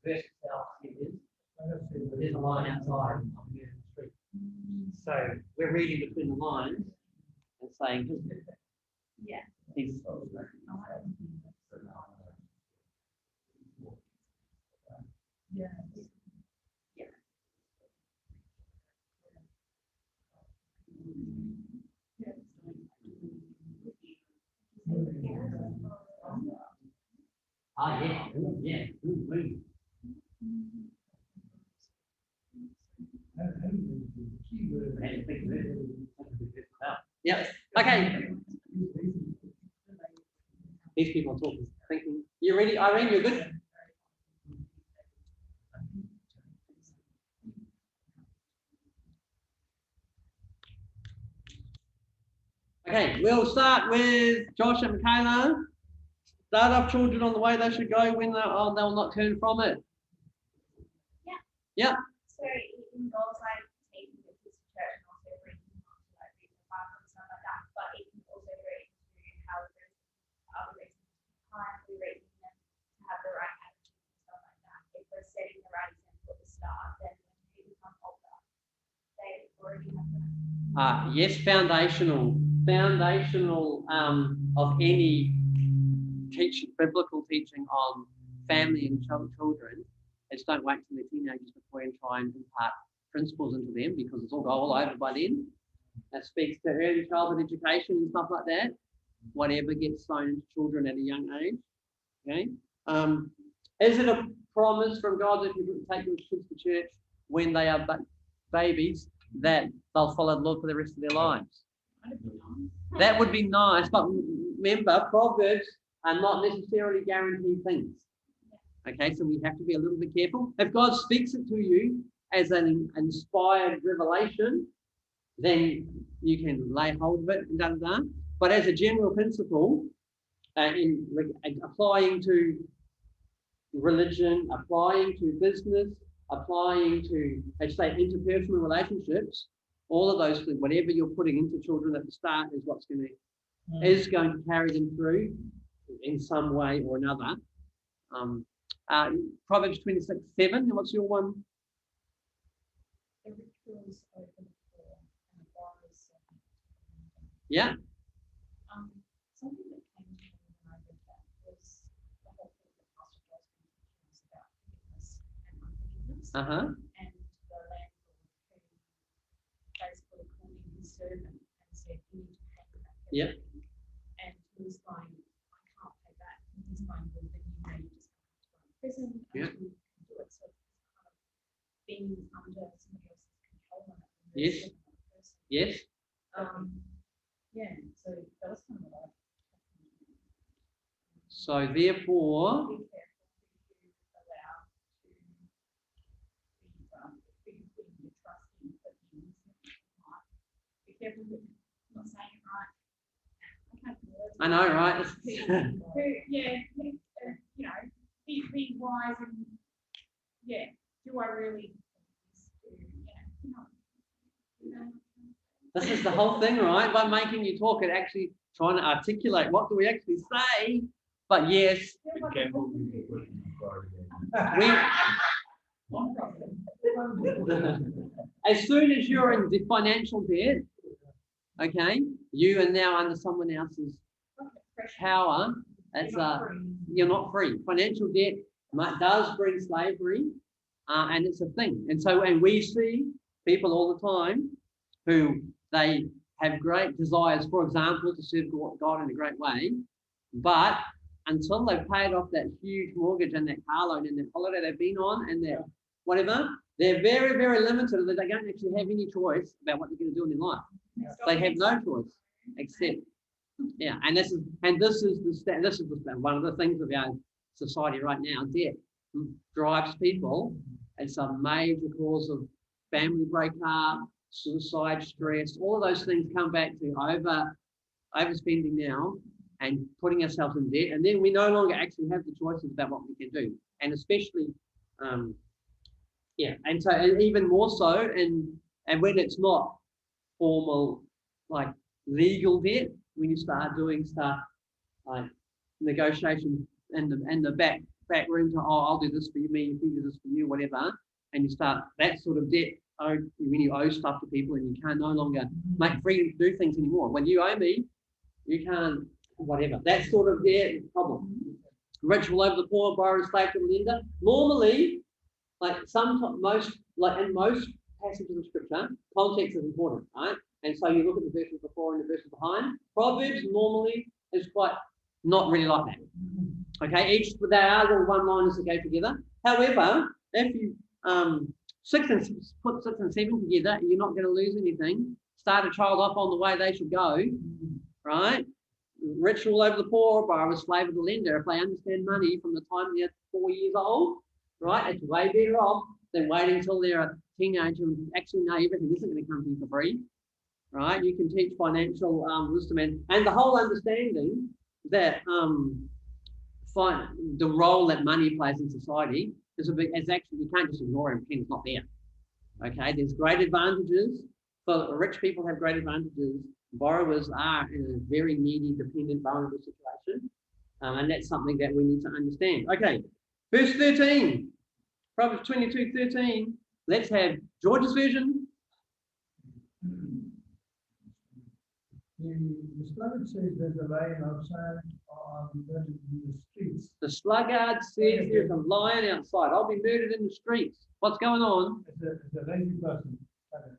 verse itself is, there's a line outside on the street. So we're reading between the lines and saying, Yeah. he's, ah, yeah, yeah. Yeah. Okay. These people are talking, thinking. You ready, Irene? You're good? Okay, we'll start with Josh and Michaela. Start up children on the way they should go when they'll not turn from it. Yeah. So it involves like taking the kids to church and also bringing them to like read the Bible and stuff like that. But it can also go into how we're raising time, we're raising them to have the right attitude and stuff like that. If we're setting the right example at the start, then when they become older, they already have that. Yes, foundational of any teaching, biblical teaching on family and children is don't wait till they're teenagers before you try and impart principles into them, because it's all over by then. That speaks to early childhood education and stuff like that. Whatever gets thrown into children at a young age. Okay. Is it a promise from God that if you take your kids to church when they are babies, that they'll follow the Lord for the rest of their lives? That would be nice, but remember, Proverbs are not necessarily guaranteed things. Okay, so we have to be a little bit careful. If God speaks it to you as an inspired revelation, then you can lay hold of it and da. But as a general principle, in applying to religion, applying to business, applying to, let's say, interpersonal relationships, all of those things, whatever you're putting into children at the start is what's going to carry them through in some way or another. Proverbs 26:7. What's your one? Yeah. Something that came to me when I read that was the whole thing that Pastor Joel's been teaching us about forgiveness and unforgiveness. And the landlord who basically called in his servant and said, "You need to pay me back." Yeah. And he was going, "I can't pay back." And he's going, "Well, then you may just have to go to prison until you can do it." So it's kind of being under somebody else's control on it. Yes. Yes. Yeah, so that was kind of what I. So therefore, Be careful who you allow to be putting your trust in for things that you might. Be careful with not saying it right. I know, right? Be wise and do I really? This is the whole thing, right? By making you talk, it actually trying to articulate what do we actually say. But yes, Be careful who you put in the as soon as you're in the financial debt, okay, you are now under someone else's power. That's you're not free. Financial debt does bring slavery, and it's a thing. And we see people all the time who they have great desires, for example, to serve God in a great way, but until they've paid off that huge mortgage and that car loan and that holiday they've been on and that whatever, they're very, very limited. They don't actually have any choice about what they're going to do in their life. They have no choice except, and this is one of the things of our society right now. Debt drives people. It's a major cause of family breakup, suicide, stress. All of those things come back to overspending now and putting ourselves in debt, and then we no longer actually have the choices about what we can do, and especially, and so, and even more so, and when it's not formal, like legal debt, when you start doing stuff like negotiations in the back room to, oh, I'll do this for you, me, you do this for you, whatever, and you start that sort of debt when you owe stuff to people and you can no longer make free to do things anymore. When you owe me, you can't, whatever. That sort of debt is a problem. Rich will over the poor, borrower is slave to the lender. Normally, like in most passages of scripture, context is important, right? And so you look at the verses before and the verses behind. Proverbs normally is quite not really like that. Okay, they are little one-liners that go together. However, if you put 6 and 7 together, you're not going to lose anything. Start a child off on the way they should go, right? Rich all over the poor, borrower is slave of the lender. If they understand money from the time they're 4 years old, right, it's way better off than waiting until they're a teenager and actually know everything isn't going to come to you for free, right? You can teach financial wisdom and the whole understanding that the role that money plays in society is actually, you can't just ignore it and pretend it's not there. Okay, there's great advantages. For rich people have great advantages. Borrowers are in a very needy, dependent, vulnerable situation. And that's something that we need to understand. Okay, verse 13, Proverbs 22:13. Let's have George's version. The sluggard says there's a lion outside, or I'll be murdered in the streets. The sluggard says there's a lion outside. I'll be murdered in the streets. What's going on? It's a lazy person.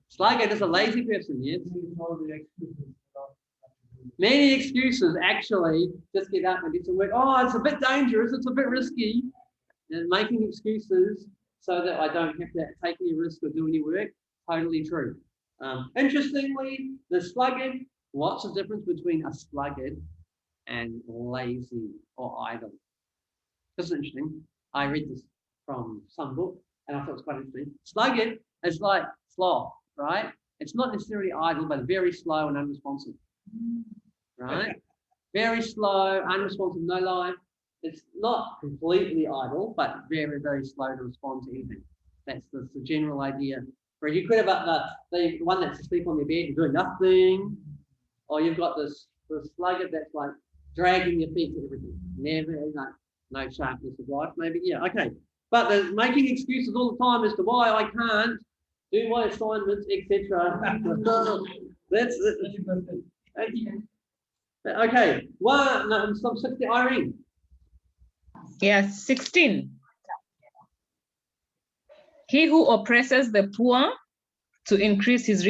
Sluggard is a lazy person, yes. All the excuses. Many excuses, actually, just get up and do some work. Oh, it's a bit dangerous. It's a bit risky. And making excuses so that I don't have to take any risk or do any work. Totally true. Interestingly, the sluggard, what's the difference between a sluggard and lazy or idle? This is interesting. I read this from some book and I thought it was quite interesting. Sluggard is like sloth, right? It's not necessarily idle, but very slow and unresponsive, right? Very slow, unresponsive, no life. It's not completely idle, but very, very slow to respond to anything. That's the general idea. Where you could have the one that's asleep on their bed and doing nothing, or you've got the sluggard that's like dragging your feet to everything. Never, no sharpness of life, maybe. Yeah, okay. But they're making excuses all the time as to why I can't do my assignments, etc. That's okay. Stop 60, Irene. Yes, 16. He who oppresses the poor to increase his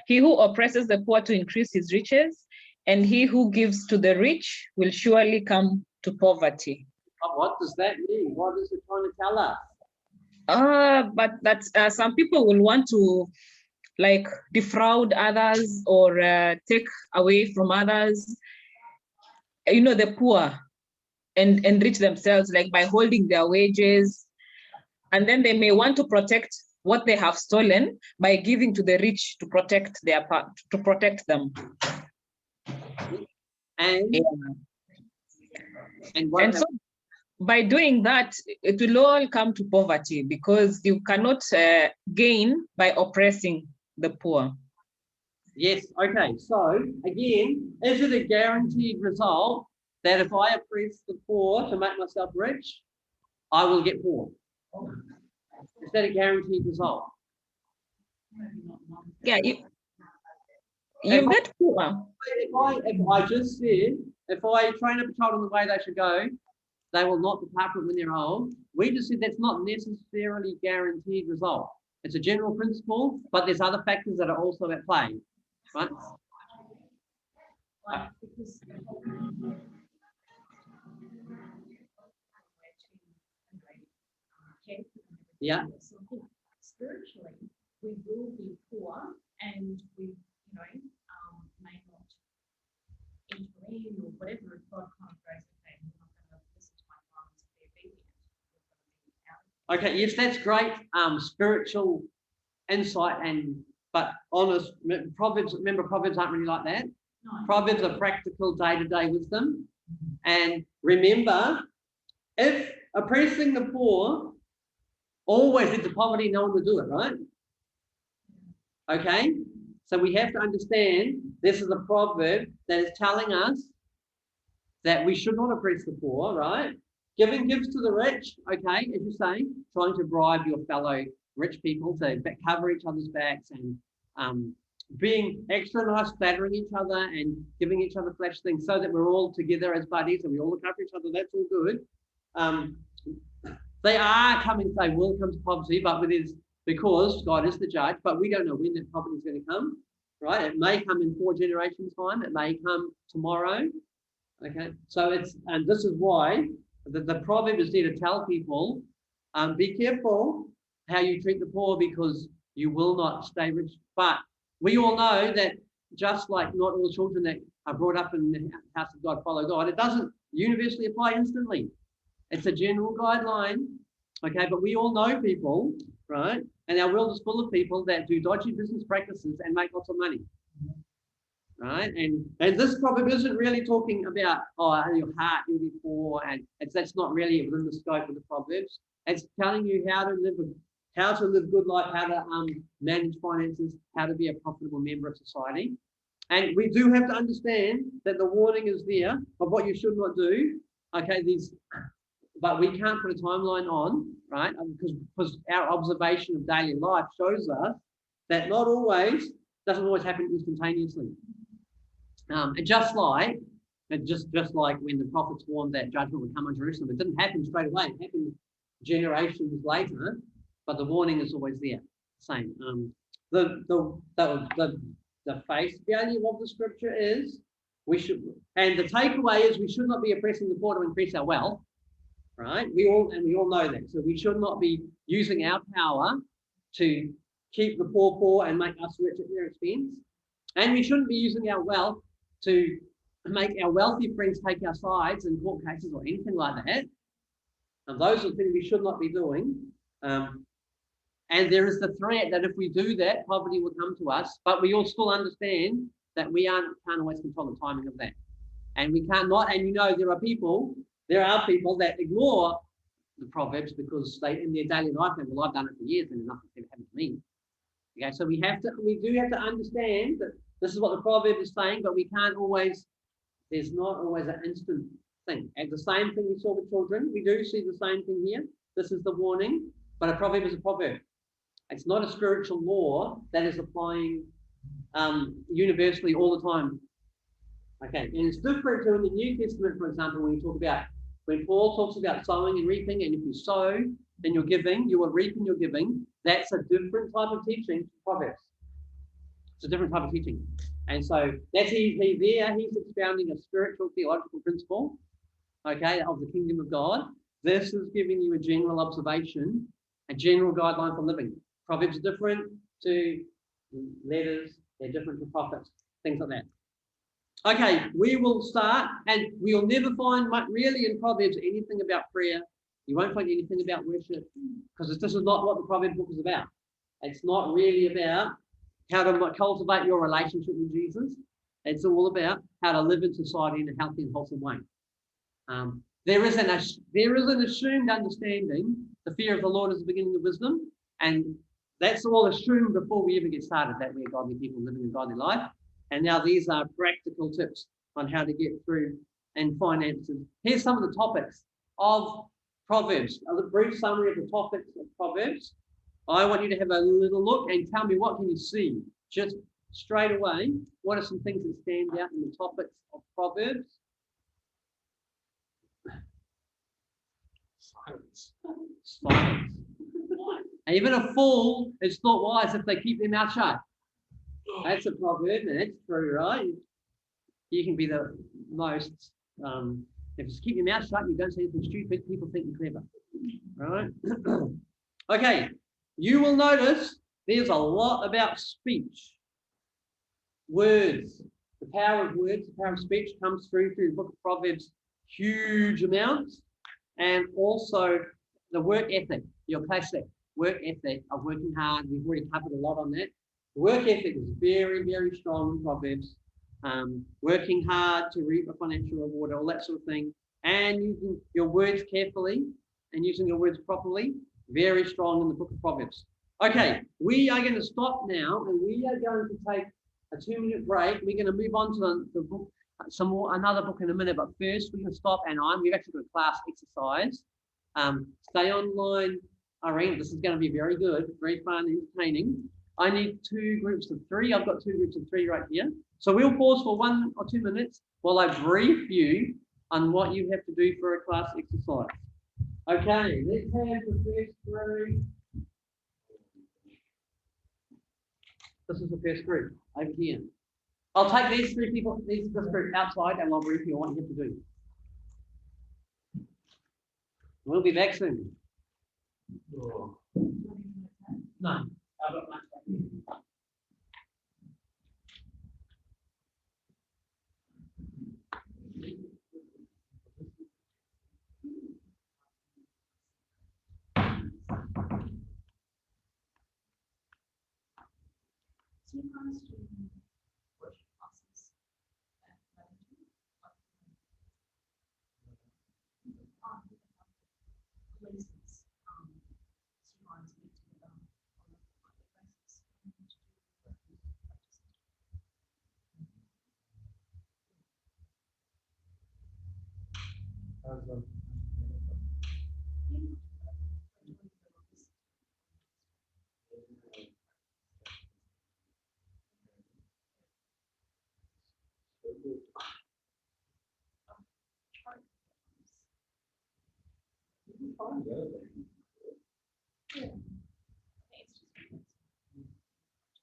he who oppresses the poor to increase his riches, and he who gives to the rich will surely come to poverty. What does that mean? What is it trying to tell us? But that's some people will want to like defraud others or take away from others, the poor, and enrich themselves like by holding their wages. And then they may want to protect what they have stolen by giving to the rich to protect them. And so by doing that, it will all come to poverty because you cannot gain by oppressing the poor. Yes, okay. So again, is it a guaranteed result that if I oppress the poor to make myself rich, I will get poor? Is that a guaranteed result? Yeah, you get poor. If I just said, if I train up a child in the way they should go, they will not depart from it when they're old. We just said that's not necessarily guaranteed result. It's a general principle, but there's other factors that are also at play, right? Yeah. So spiritually, we will be poor, and we, may not enter in or whatever. If God kind of goes, okay, I'm not going to listen to my parents and be obedient. Okay, yes, that's great. Spiritual insight, but honest. Proverbs aren't really like that. Proverbs are practical day-to-day wisdom. And remember, if oppressing the poor always leads to poverty, no one will do it, right? Okay? So we have to understand this is a proverb that is telling us that we should not oppress the poor, right? Giving gifts to the rich, okay, as you say, trying to bribe your fellow rich people to cover each other's backs and being extra nice, flattering each other and giving each other flash things so that we're all together as buddies and we all look after each other, that's all good. They are coming, they will come to poverty, but it is because God is the judge, but we don't know when that poverty is going to come, right? It may come in 4 generations' time, it may come tomorrow, okay? So and this is why the proverb is there to tell people, be careful how you treat the poor because you will not stay rich. But we all know that just like not all children that are brought up in the house of God follow God, it doesn't universally apply instantly. It's a general guideline, okay? But we all know people, right? And our world is full of people that do dodgy business practices and make lots of money, right? And this proverb isn't really talking about, your heart, you'll be poor, and that's not really within the scope of the Proverbs. It's telling you how to live good life, how to manage finances, how to be a profitable member of society. And we do have to understand that the warning is there of what you should not do. Okay, but we can't put a timeline on, right? Because our observation of daily life shows us that doesn't always happen instantaneously. And just like when the prophets warned that judgment would come on Jerusalem, it didn't happen straight away. It happened generations later, but the warning is always there. Same. The face value of the scripture is and the takeaway is we should not be oppressing the poor to increase our wealth, right? We all know that. So we should not be using our power to keep the poor and make us rich at their expense. And we shouldn't be using our wealth to make our wealthy friends take our sides in court cases or anything like that. And those are things we should not be doing. And there is the threat that if we do that, poverty will come to us. But we all still understand that we can't always control the timing of that. And we can't not, and there are people that ignore the Proverbs because they, in their daily life, well, I've done it for years and nothing's ever happened to me. Okay, so we do have to understand that this is what the proverb is saying, but there's not always an instant thing. And the same thing we saw with children, we do see the same thing here. This is the warning, but a proverb is a proverb. It's not a spiritual law that is applying universally all the time. Okay, and it's different to in the New Testament, for example, when Paul talks about sowing and reaping, and if you sow, then you're giving, you will reap in your giving. That's a different type of teaching to Proverbs. It's a different type of teaching. And so that's he's expounding a spiritual theological principle, okay, of the kingdom of God. This is giving you a general observation, a general guideline for living. Proverbs are different to letters, they're different to prophets, things like that. Okay, we will start, and we'll never find really in Proverbs anything about prayer. You won't find anything about worship, because this is not what the Proverbs book is about. It's not really about how to cultivate your relationship with Jesus. It's all about how to live in society in a healthy and wholesome way. There is an assumed understanding. The fear of the Lord is the beginning of wisdom, and that's all assumed before we even get started, that we're godly people living a godly life. And now these are practical tips on how to get through and finances. Here's some of the topics of Proverbs. A brief summary of the topics of Proverbs. I want you to have a little look and tell me, what can you see? Just straight away, what are some things that stand out in the topics of Proverbs? Silence. Even a fool is thought wise if they keep their mouth shut. That's a proverb, and that's true, right? You can be the most, if you keep your mouth shut and you don't say anything stupid, people think you're clever, right? Okay, you will notice there's a lot about speech. Words, the power of words, the power of speech comes through the book of Proverbs, huge amounts, and also the work ethic, your classic work ethic of working hard. We've already covered a lot on that. The work ethic is very, very strong in Proverbs. working hard to reap a financial reward, all that sort of thing, and using your words carefully and using your words properly, very strong in the book of Proverbs. Okay, we are going to stop now and we are going to take a 2-minute break. We're going to move on to the book, another book in a minute, but first we're going to stop and we've actually got a class exercise. Stay online, Irene. This is going to be very good, very fun, entertaining. I need 2 groups of 3. I've got 2 groups of 3 right here. So we'll pause for 1 or 2 minutes while I brief you on what you have to do for a class exercise. Okay, let's have the first group. This is the first group over here. I'll take these 3 people, this group outside, and I'll brief you on what you have to do. We'll be back soon. No, I've got lunch back here.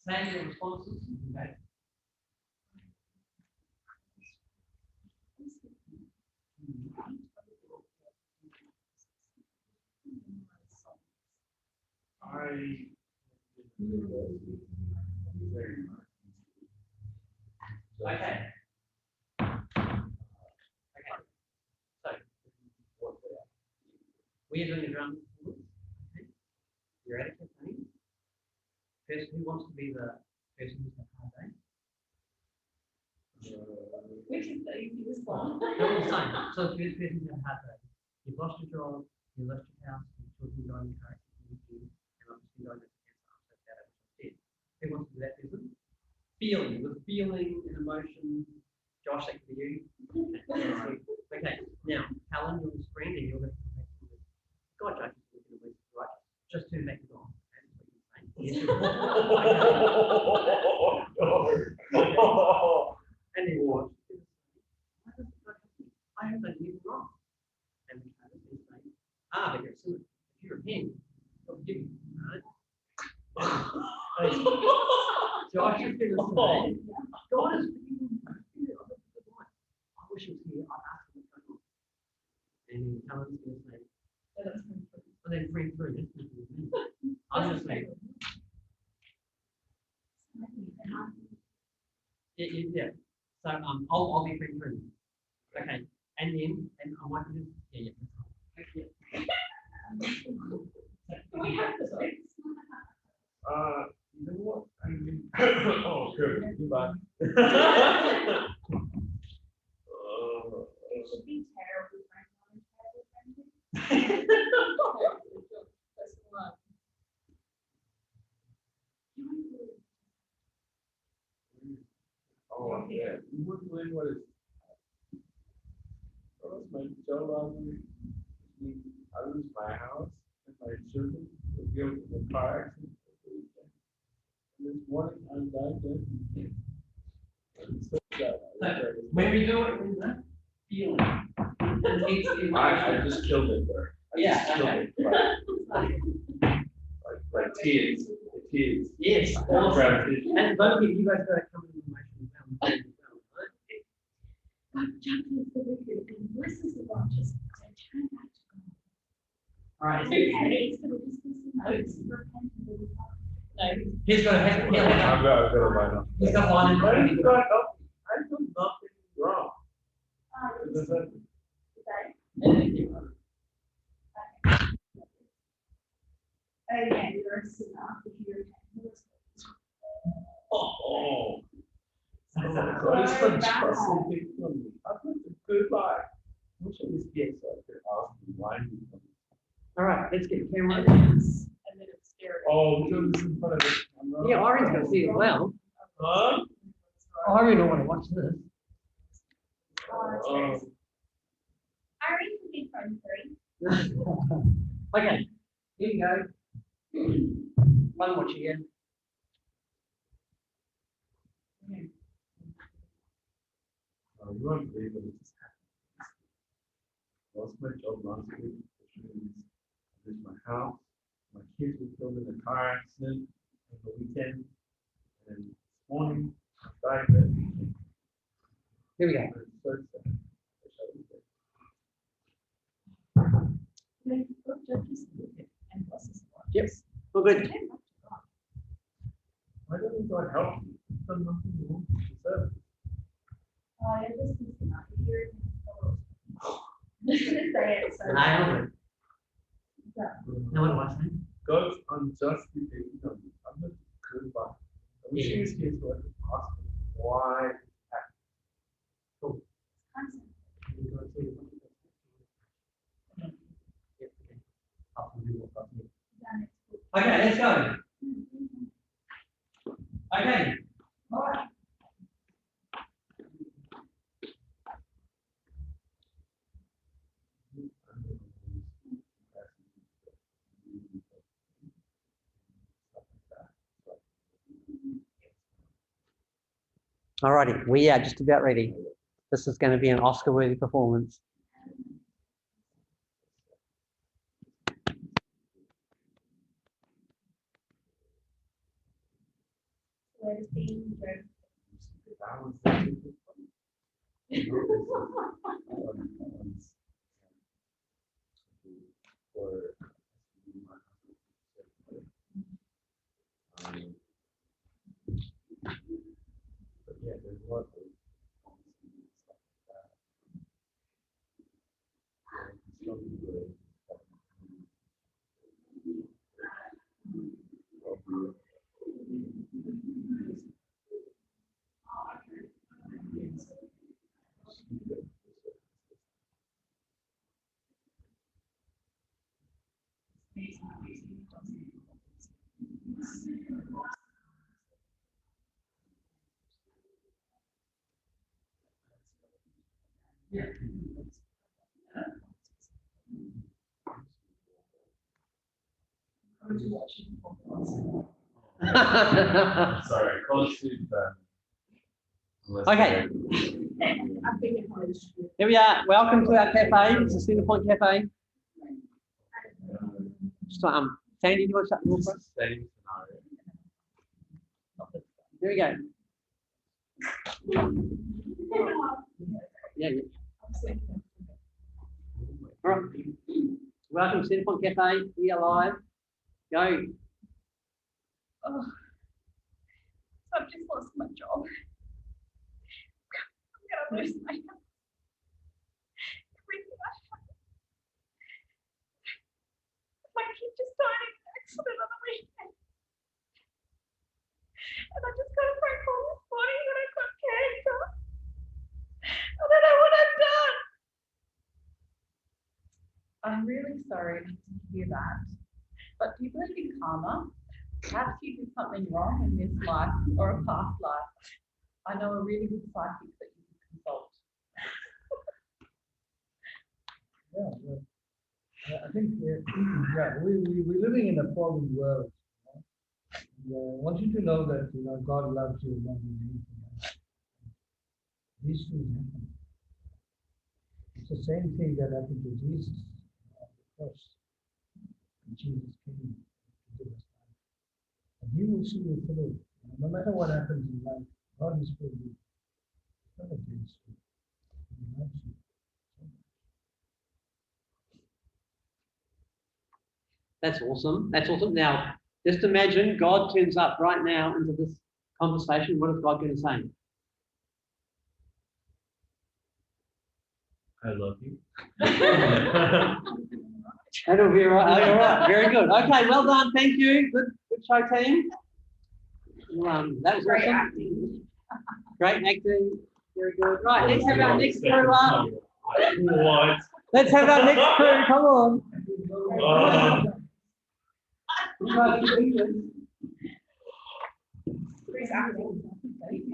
Say your responses. Okay. Okay. So we're doing a drum. Okay. You're at a campaign. First, who wants to be the person who's had a hard day? Which is the easiest one. They're all the same. So the first person who's had a hard day. You've lost your job, you left your house, your children died in car accident, and obviously died of cancer. I'm so sad I was dead. Who wants to be that person? Feeling, with feeling and emotion. Josh, that could be you. Okay, now, Helen, you're on the screen and you're going to come back to this. God, Josh, is looking at me, right? Just turn back to on. Yes. And then what? I have done anything wrong. And the other thing is saying, but you're a sinner. If you repent, God forgive you. Right? Josh is going to say, God is forgiving me. I wish he was here. I'd ask him what's going on. And then Helen's going to say, and then friend through. I'm going to say, yeah. So I'll be friend through. Okay. And then I want you to yeah. We have this. You know what? I mean, oh, good. Goodbye. It should be terribly friends. Oh, yeah. You wouldn't believe what it's. Oh, it's my job. I lose my house and my children will go to the car accident. This morning I'm diagnosed. So when we do it in the feeling, I just killed it there. I just killed it. Like tears. Tears. Yes. Gratitude. And both of you guys got to come in emotion down. God judges the wicked and blesses the righteous. So turn back to God. All right. Okay, it's going to dismiss the notes and repent and be with God. No. He's got a head. I've got a line up. He's got one. I did nothing wrong. Oh yeah, you're a sinner if you're Oh. So It's for Jocelyn picked on me. I put the good life. Which of this gets so I could ask you why you put it. All right, let's get the camera. And then it's scary. Oh, because it's in front of the camera. Yeah, Irene's going to see it well. Huh? Irene will want to watch this. Oh. I read the big phone 3. Okay, here you go. One watch again. You won't believe what just happened. I lost my job last week, which means I lose my house. My kids were killed in a car accident on the weekend. And this morning, I died there. Here we go. I'm so sad. I wish I was there. Yep, we're good. Why doesn't God help you? You've done nothing wrong to deserve it. I just need to not hear it. I'm just gonna say it, so. No one wants it. God's unjustly taking on you. I'm not good, but I wish he was here so I could ask him why it happened. Cool. You go to the- Okay, let's go. Okay. All right. All righty, we are just about ready. This is going to be an Oscar-worthy performance. Where does the go? But yeah, there's a lot of stuff like that. Sorry, close to Okay. Here we are. Welcome to our cafe. It's the Center Point Cafe. So, Sandy, do you want to start the walk for us? Same scenario. Here we go. Yeah. All right. Welcome to Center Point Cafe. We are live. Go. Oh. So I've just lost my job. I'm gonna lose my house. Everything I have. My kid just died in an accident on the weekend. And I just got a phone call this morning that I got cancer. I don't know what I've done. I'm really sorry to hear that. But do you believe in karma? Perhaps you did something wrong in this life or a past life. I know a really good psychic that you can consult. I think we're living in a fallen world. And, I want you to know that God loves you more than anything else. These things happen. It's the same thing that happened to Jesus at the cross. When Jesus came to give us life. And he will see you through. No matter what happens in life, God is for you. It's not against you. He loves you so much. That's awesome. That's awesome. Now, just imagine God turns up right now into this conversation. What is God going to say? I love you. That'll be all right. Oh, all right. Very good. Okay, well done. Thank you. Good show, team. That was Great awesome. acting. Great acting. Very good. Right, let's have our next crew up. What? Let's have our next crew. Come on. Who's acting?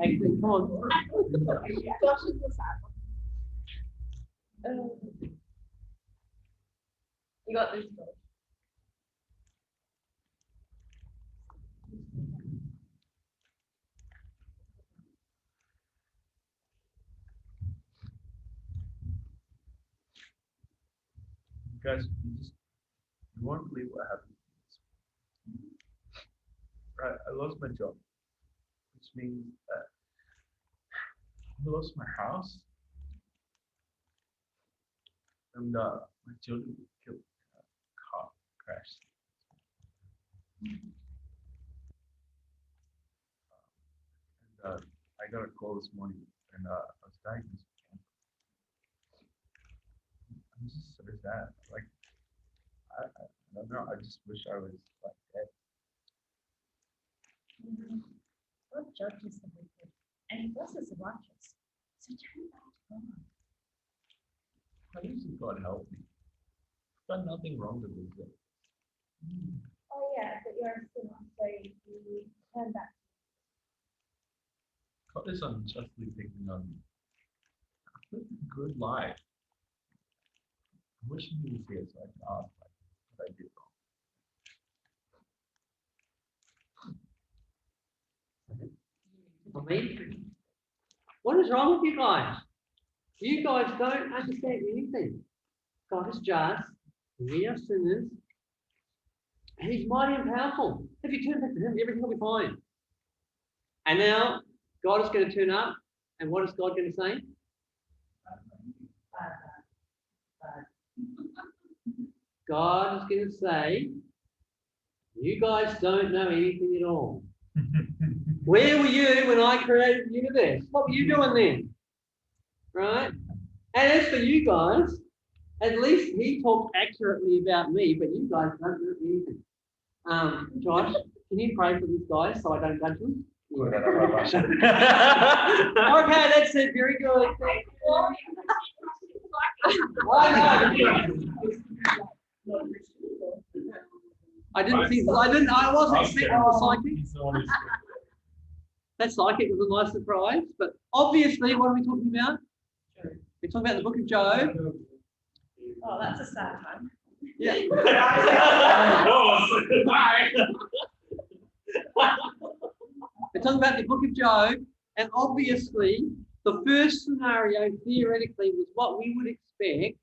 Acting, come on. Josh is the sad one. You got this. Guys, you won't believe what happened. Right, I lost my job, which means that I lost my house, and my children were killed in a car crash. And I got a call this morning, and I was diagnosed with cancer. I'm just so sad. Like, I don't know. I just wish I was like dead. God judges the wicked, and he blesses the righteous. So turn back to God. Please, God help me. I've done nothing wrong to lose it. Oh yeah, but you're a sinner, so you turn back. God is unjustly picking on me. I've lived a good life. I wish he was here so I could ask like, what I did wrong. I mean, what is wrong with you guys? You guys don't understand anything. God is just, we are sinners, and he's mighty and powerful. If you turn back to him, everything will be fine. And now, God is going to turn up, and what is God going to say? God is going to say, you guys don't know anything at all. Where were you when I created the universe? What were you doing then? Right? And as for you guys, at least he talked accurately about me, but you guys don't know anything. Josh, can you pray for these guys so I don't judge them? Okay, that's it. Very good. I wasn't expecting the psychic. That psychic was a nice surprise, but obviously, what are we talking about? We're talking about the book of Job. Oh, that's a sad one. Yeah. We're talking about the book of Job, and obviously, the first scenario theoretically was what we would expect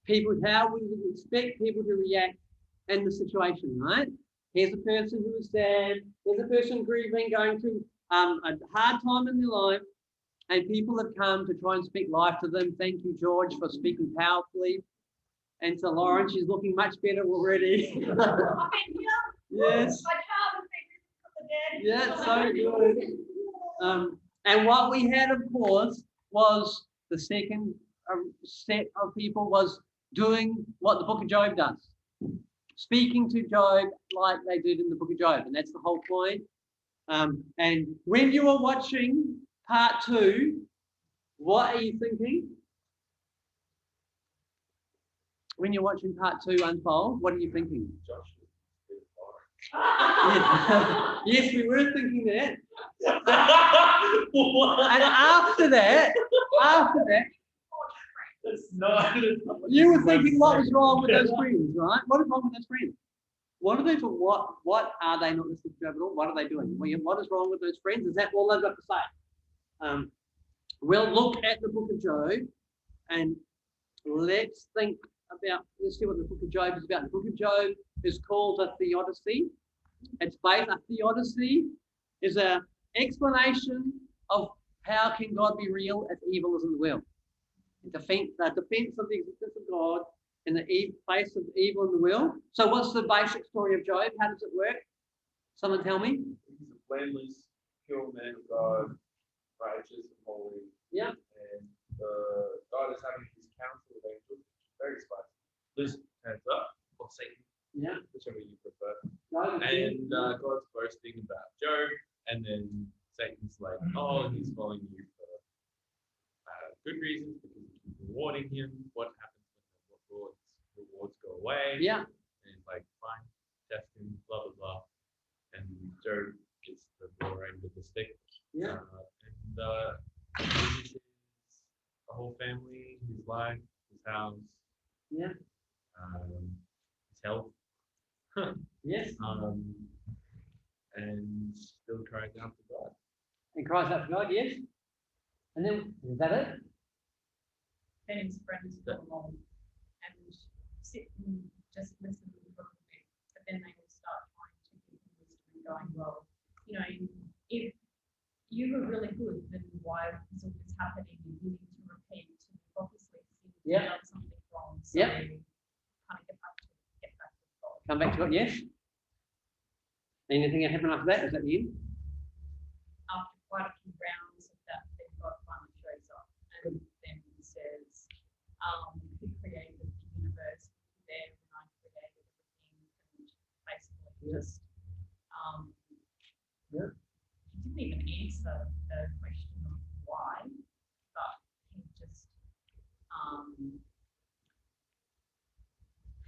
people, how we would expect people to react in the situation, right? Here's a person who is sad. There's a person grieving, going through a hard time in their life, and people have come to try and speak life to them. Thank you, George, for speaking powerfully. And to Lauren, she's looking much better already. Yes. Yeah, so good. And what we had, of course, was the second set of people was doing what the book of Job does. Speaking to Job like they did in the book of Job. And that's the whole point. And when you are watching part 2, what are you thinking? When you're watching part 2 unfold, what are you thinking? Yes, we were thinking that. And after that, you were thinking what was wrong with those friends, right? What is wrong with those friends? What are they for? What are they not listening to at all? What are they doing? What is wrong with those friends? Is that all they've got to say? We'll look at the book of Job and let's see what the book of Job is about. The book of Job is called a theodicy. It's based, a theodicy is an explanation of how can God be real if evil is in the world. The defense of the existence of God in the face of evil in the world. So what's the basic story of Job? How does it work? Someone tell me. He's a blameless, pure man of God, righteous and holy. Yeah. And God is having his council with angels, very spicy. Listen, hands up, or Satan. Yeah. Whichever you prefer. No, And God's boasting about Job, and then Satan's like, oh, he's following rewarding him. What happens when the rewards go away? Yeah. And he's like, fine, test him, blah blah blah. And Job gets the raw end of the stick. Yeah. Loses the whole family, his life, his house, Yeah. his health. Yes. And still cries out to God. And cries out to God, yes. And then, is that it? Then his friends come along and sit and just listen for a bit, but then they will start trying to give him wisdom and going, well, you know, if you were really good, then why is all this happening? You need to repent. You've obviously Yeah. done something wrong. So Yeah. kind of get back to God. Come back to God, yes. Anything that happened after that? Is that the end? After quite a few rounds of that, then God finally shows up and then he says, he created the universe there when I created everything, and basically just Yeah. he didn't even answer the question of why, but he just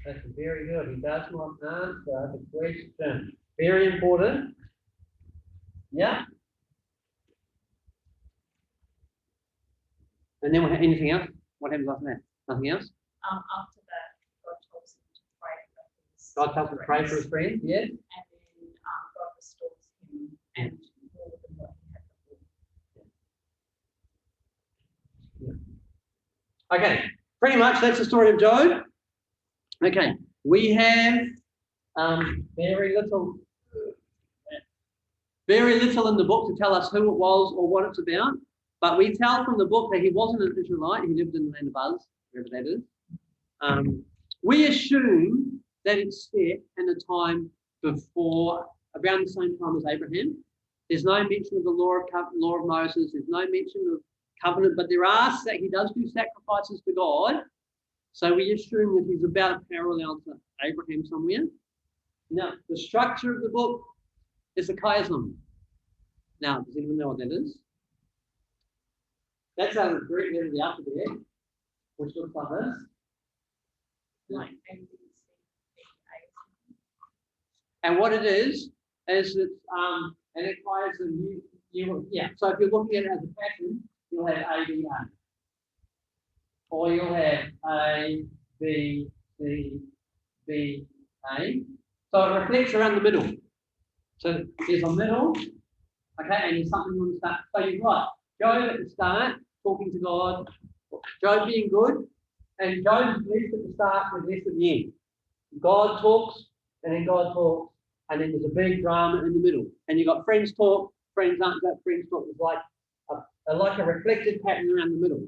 That's very good. He does not answer the question. Very important. Yeah. And then anything else? What happens after that? Nothing else? after that God tells him to pray for his God tells him to pray for his friend, yes. and then God restores him and more than what he had before. Okay, pretty much that's the story of Job. Okay, we have very little in the book to tell us who it was or what it's about, but we tell from the book that he wasn't an Israelite, he lived in the land of Uz, wherever that is. We assume that it's set in a time before, around the same time as Abraham. There's no mention of the law of Moses, there's no mention of covenant, but there are, he does do sacrifices to God. So we assume that he's about a parallel to Abraham somewhere. Now, the structure of the book is a chiasm. Now, does anyone know what that is? That's how the Greek letter of the alphabet, which looks like this. Like And what it is it's and it chiasm. So if you're looking at it as a pattern, you'll have A, B, A. Or you'll have A, B, C, B, A. So it reflects around the middle. So there's a middle, okay, and there's something on the start. So you've got Job at the start, talking to God, Job being good, and Job is blessed at the start and blessed at the end. God talks, and then God talks, and then there's a big drama in the middle. And you've got friends talk, friends aren't got friends talk. It's like a reflected pattern around the middle.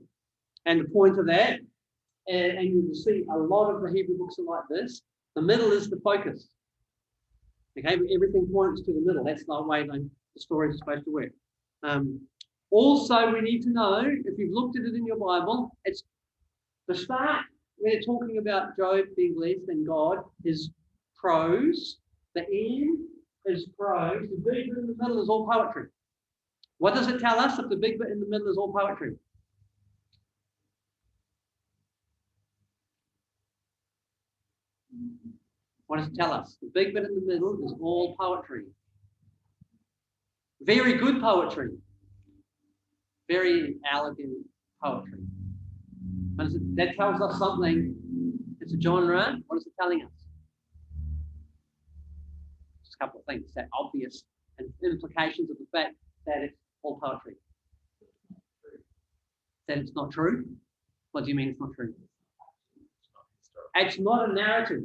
And the point of that, and you will see a lot of the Hebrew books are like this, the middle is the focus. Okay, everything points to the middle. That's the way the stories are supposed to work. Also, we need to know, if you've looked at it in your Bible, it's the start, when it's talking about Job being blessed and God, is prose. The end is prose. The big bit in the middle is all poetry. What does it tell us if the big bit in the middle is all poetry? What does it tell us? The big bit in the middle is all poetry. Very good poetry. Very elegant poetry. That tells us something. It's a genre. What is it telling us? Just a couple of things that obvious and implications of the fact that it's all poetry. That it's not true? What do you mean it's not true? It's not a narrative.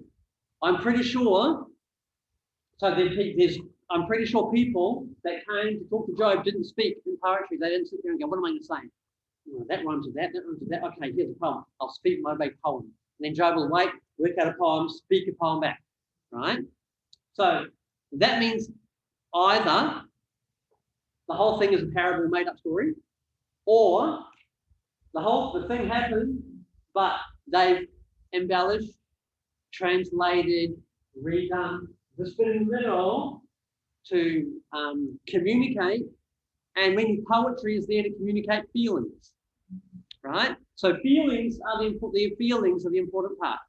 I'm pretty sure, I'm pretty sure people that came to talk to Job didn't speak in poetry. They didn't sit there and go, what am I going to say? That rhymes with that rhymes with that. Okay, here's a poem. I'll speak my big poem. And then Job will wait, work out a poem, speak a poem back, right? So that means either the whole thing is a parable made-up story, or the thing happened, but they've embellished, translated, redone this bit in the middle to communicate, and when poetry is there to communicate feelings. right? So feelings are the feelings are the important part.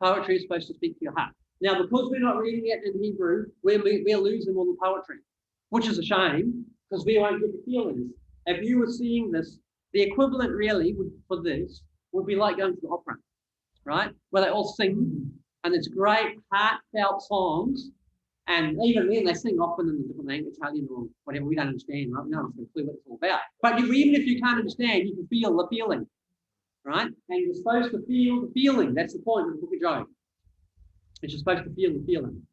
Poetry is supposed to speak to your heart. Now, because we're not reading it in Hebrew, we're losing all the poetry, which is a shame because we won't get the feelings. If you were seeing this, the equivalent really for this would be like going to the opera, right? Where they all sing and it's great heartfelt songs. And even then, they sing often in a different language, Italian or whatever. We don't understand, right? No one's got a clue what it's all about. But even if you can't understand, you can feel the feeling, right? And you're supposed to feel the feeling. That's the point of the book of Job. You're supposed to feel the feeling.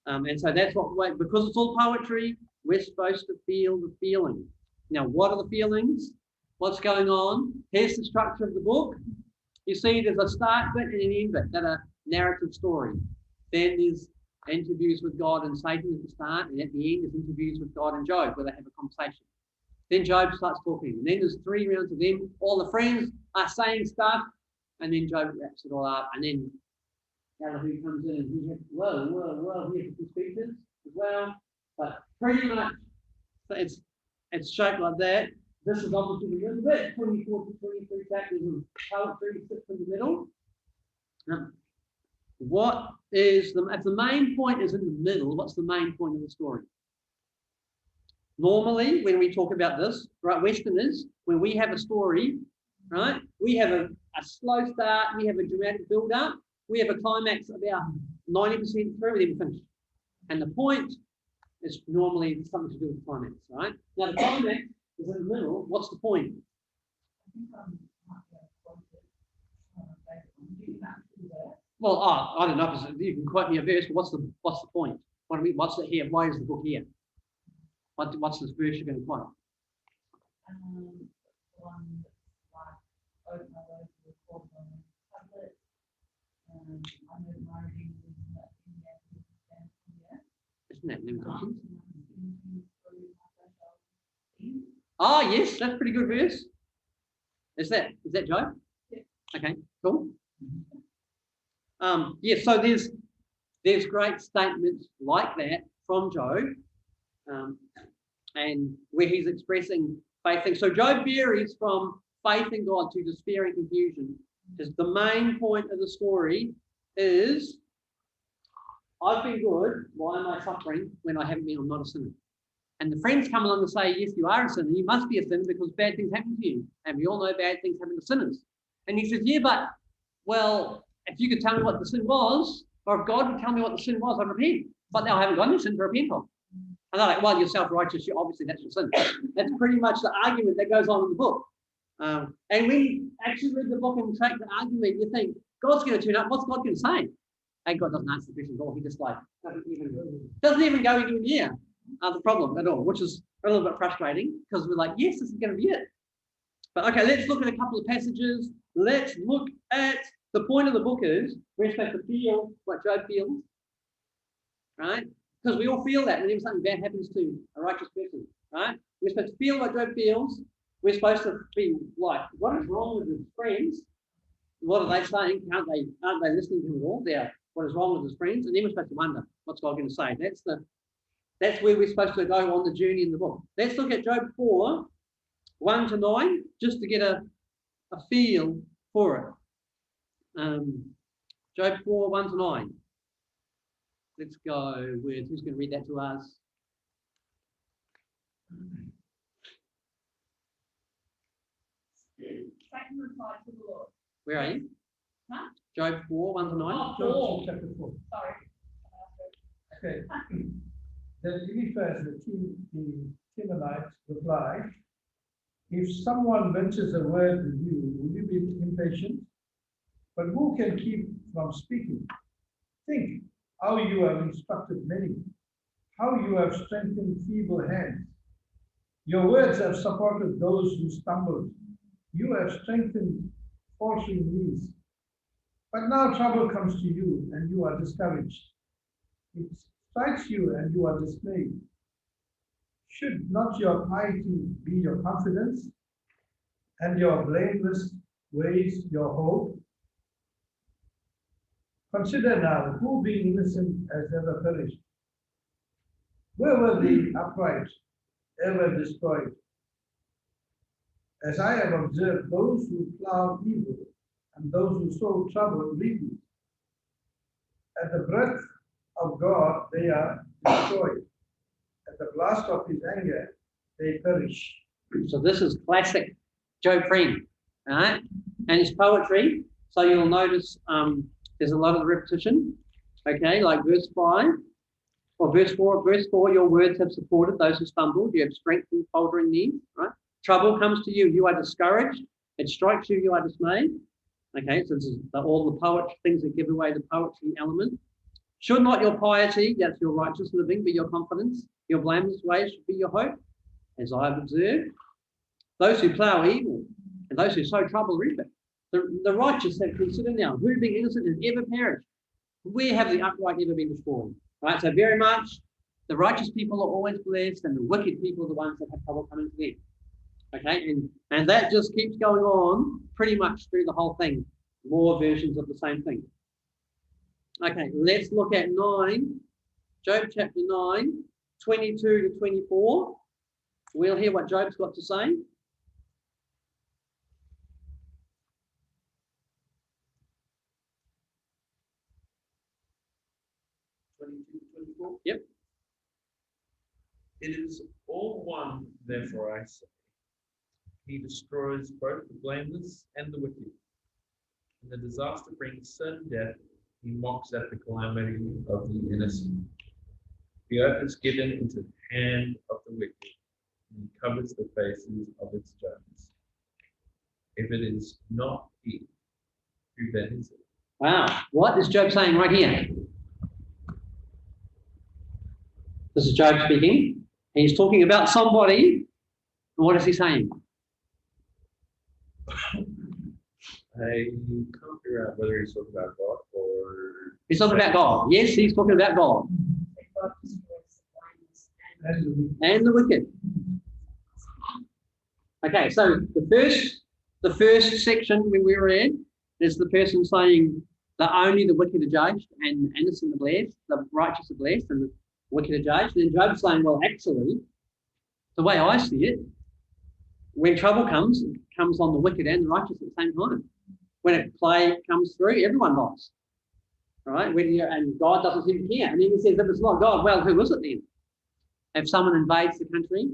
And so that's what, because it's all poetry, we're supposed to feel the feeling. Now, what are the feelings? What's going on? Here's the structure of the book. You see, there's a start bit and an end bit that are narrative story. Then there's interviews with God and Satan at the start, and at the end there's interviews with God and Job where they have a conversation. Then Job starts talking, and then there's 3 rounds of them. All the friends are saying stuff, and then Job wraps it all up, and then Elihu comes in and he has, he has some speeches as well. But pretty much it's shaped like that. This is obviously the middle bit, 24 to 23 chapters of poetry sits in the middle. If the main point is in the middle, what's the main point of the story? Normally, when we talk about this, right, Westerners, when we have a story, right, we have a slow start, we have a dramatic build-up, we have a climax about 90% through, and then finish. And the point is normally something to do with the climax, right? Now, the climax is in the middle. What's the point? Well, I don't know. You can quote me a verse, but what's the point? What's it here? Why is the book here? What's this verse you're going to quote? One like open my way to the court on the tablet. I'm admiring Isn't that Limitations? Oh yes, that's a pretty good verse. Is that Job? Yeah. Okay, cool. So there's great statements like that from Job, and where he's expressing faith things. So Job varies from faith in God to despair and confusion. Because the main point of the story is, I've been good. Why am I suffering when I haven't been? I'm not a sinner. And the friends come along and say, yes, you are a sinner. You must be a sinner because bad things happen to you. And we all know bad things happen to sinners. And he says, yeah, but, well, if you could tell me what the sin was, or if God would tell me what the sin was, I'd repent. But now I haven't got any sin to repent of. And they're like, well, you're self-righteous. Obviously, that's your sin. That's pretty much the argument that goes on in the book. And when you actually read the book and track the argument, you think, God's going to turn up. What's God going to say? And God doesn't answer the question at all. He just doesn't even go anywhere near the problem at all, which is a little bit frustrating because we're like, yes, this is going to be it. But okay, let's look at a couple of passages. Let's look at the point of the book is we're supposed to feel what Job feels, right? Because we all feel that whenever something bad happens to a righteous person, right? We're supposed to feel what Job feels. We're supposed to be like, what is wrong with his friends? What are they saying? Aren't they listening to him at all? What is wrong with his friends? And then we're supposed to wonder, what's God going to say? That's where we're supposed to go on the journey in the book. Let's look at Job 4, 1 to 9, just to get a feel for it. Job 4, 1 to 9. Let's go with, who's going to read that to us? Satan replied to the Lord. Where are you? Huh? Job 4, 1 to 9. Oh, Job chapter 4. Sorry. Okay. Then Eliphaz the Temanite replied, if someone ventures a word with you, will you be impatient? But who can keep from speaking? Think how you have instructed many, how you have strengthened feeble hands. Your words have supported those who stumbled. You have strengthened faltering knees. But now trouble comes to you and you are discouraged. It strikes you and you are dismayed. Should not your piety be your confidence and your blameless ways your hope? Consider now who being innocent has ever perished. Where were the upright ever destroyed? As I have observed, those who plow evil and those who sow trouble reap it. At the breath of God, they are destroyed. At the blast of his anger, they perish. So this is classic Job praying, right? And it's poetry. So you'll notice there's a lot of repetition. Okay, like verse 5 or verse 4. Verse 4, your words have supported those who stumbled. You have strengthened faltering knees, right? Trouble comes to you, you are discouraged. It strikes you, you are dismayed. Okay, so this is all the poetry, things that give away the poetry element. Should not your piety, that's your righteous living, be your confidence? Your blameless ways should be your hope, as I have observed. Those who plough evil and those who sow trouble reap it. The righteous have considered now, who being innocent has ever perished. Where have the upright ever been destroyed? Right, so very much the righteous people are always blessed and the wicked people are the ones that have trouble coming to them. Okay, and that just keeps going on pretty much through the whole thing. More versions of the same thing. Okay, let's look at 9, Job chapter 9, 22 to 24. We'll hear what Job's got to say. 22 to 24. Yep. It is all one, therefore I say. He destroys both the blameless and the wicked. When the disaster brings certain death, he mocks at the calamity of the innocent. The earth is given into the hand of the wicked, and he covers the faces of its judges. If it is not he, who then is it? Wow, what is Job saying right here? This is Job speaking. He's talking about somebody. What is he saying? I can't figure out whether he's talking about God or... He's talking about God. Yes, he's talking about God. And the wicked. Okay, so the first section when we read is the person saying that only the wicked are judged and the innocent are blessed, the righteous are blessed and the wicked are judged. And then Job's saying, well, actually, the way I see it, when trouble comes, it comes on the wicked and the righteous at the same time. When a plague comes through, everyone dies. Right? And God doesn't seem to care. And then he says, if it's not God, well, who is it then? If someone invades the country,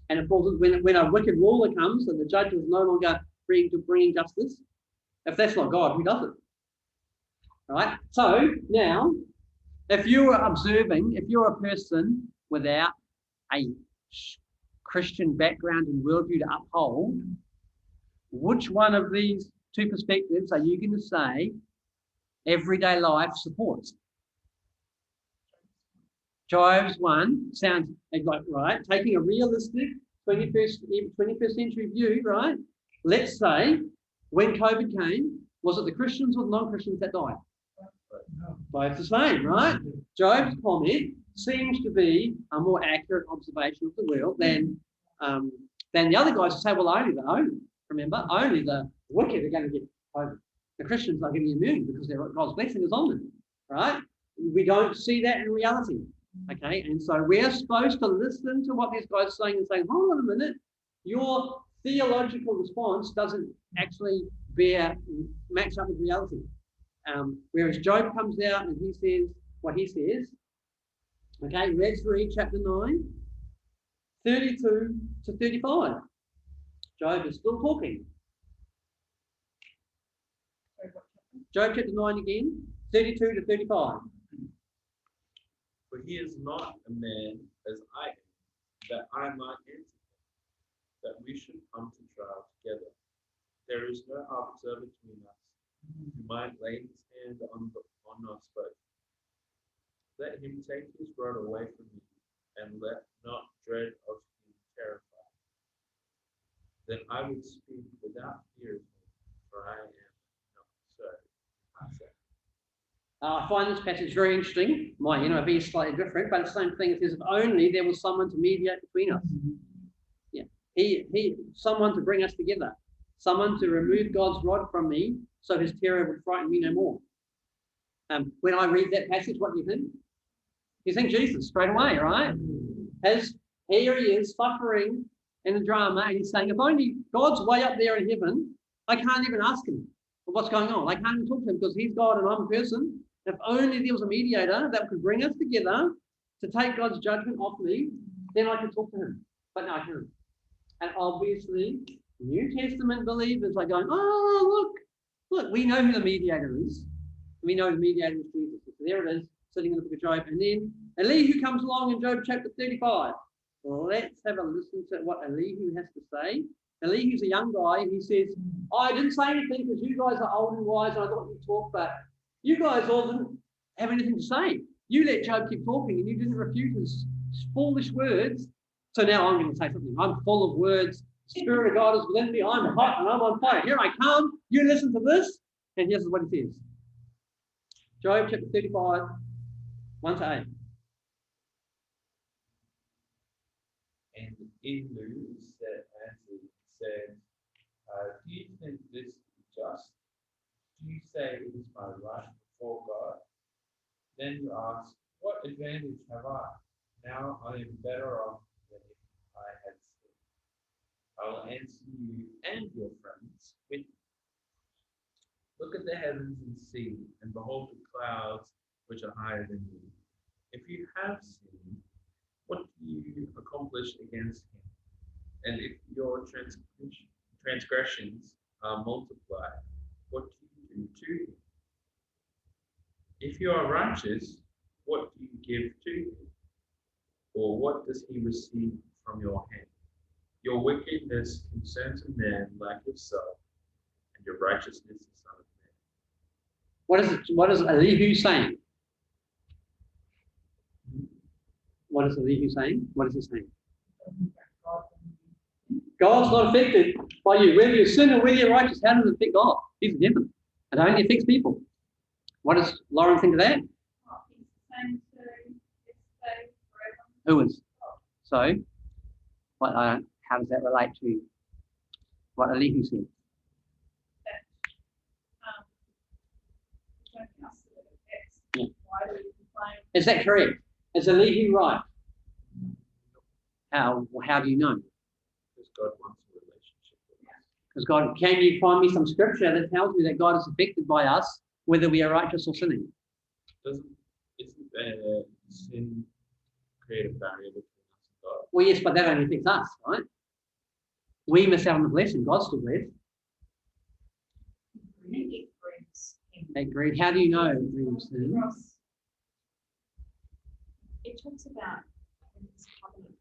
and it falls, when a wicked ruler comes and the judge is no longer bringing justice, if that's not God, who does it? Right? So now, if you're a person without a Christian background and worldview to uphold, which one of these two perspectives are you going to say everyday life supports? Job's one sounds like, right, taking a realistic 21st century view, right? Let's say when COVID came, was it the Christians or the non-Christians that died? Both the same, right? Job's comment seems to be a more accurate observation of the world than the other guys who say, well, only the wicked are going to get COVID. The Christians are going to be immune because God's blessing is on them, right? We don't see that in reality, okay? And so we're supposed to listen to what these guys are saying and saying, hold on a minute, your theological response doesn't actually match up with reality. Whereas Job comes out and he says what he says. Okay, let's read chapter 9, 32 to 35. Job is still talking. Job chapter 9 again, 32 to 35. For he is not a man as I am, that I might answer him, that we should come to trial together. There is no arbiter between us, who might lay his hand on us both. Let him take his rod away from me, and let not dread of him terrify. Then I would speak without fear of him, for I am not so. I say. I find this passage very interesting. My NIV is slightly different, but it's the same thing. It says, if only there was someone to mediate between us. Yeah, someone to bring us together, someone to remove God's rod from me, so his terror would frighten me no more. When I read that passage, what do you think? You think Jesus straight away, right? Here he is suffering and the drama, and he's saying, if only God's way up there in heaven, I can't even ask him what's going on. I can't even talk to him because he's God and I'm a person. If only there was a mediator that could bring us together to take God's judgment off me, then I could talk to him. But no, I can't. And obviously, New Testament believers are going, oh, look, we know who the mediator is. We know the mediator is Jesus. So there it is, sitting in the book of Job. And then Elihu comes along in Job chapter 35. Let's have a listen to what Elihu has to say. Elihu's a young guy. He says, I didn't say anything because you guys are old and wise and I thought you'd talk, but you guys all didn't have anything to say. You let Job keep talking and you didn't refute his foolish words. So now I'm going to say something. I'm full of words. The Spirit of God is within me. I'm hot and I'm on fire. Here I come. You listen to this. And here's what he says. Job chapter 35, 1 to 8. And Elihu said, do you think this is just? Do you say it is my right before God? Then you ask, what advantage have I? Now I am better off than if I had sinned. I will answer you and your friends with, look at the heavens and see, and behold the clouds which are higher than you. If you have sinned, what do you accomplish against him? And if your transgressions are multiplied, what do you do to him? If you are righteous, what do you give to him? Or what does he receive from your hand? Your wickedness concerns a man like yourself, and your righteousness is son of man. What is Elihu saying? What is Elihu saying? What is he saying? God's not affected by you. Whether you sin or whether you're righteous, how does it affect God? He's in heaven. It only affects people. What does Lauren think of that? Who is? So, how does that relate to what Elihu said? Yeah. Is that correct? Is Elihu right? How do you know? Because God wants a relationship with us. Because God, can you find me some scripture that tells me that God is affected by us, whether we are righteous or sinning? Isn't sin create a barrier between us and God? Well, yes, but that only affects us, right? We miss out on the blessing. God's still blessed. Agreed. How do you know it brings sin? It talks about this covenant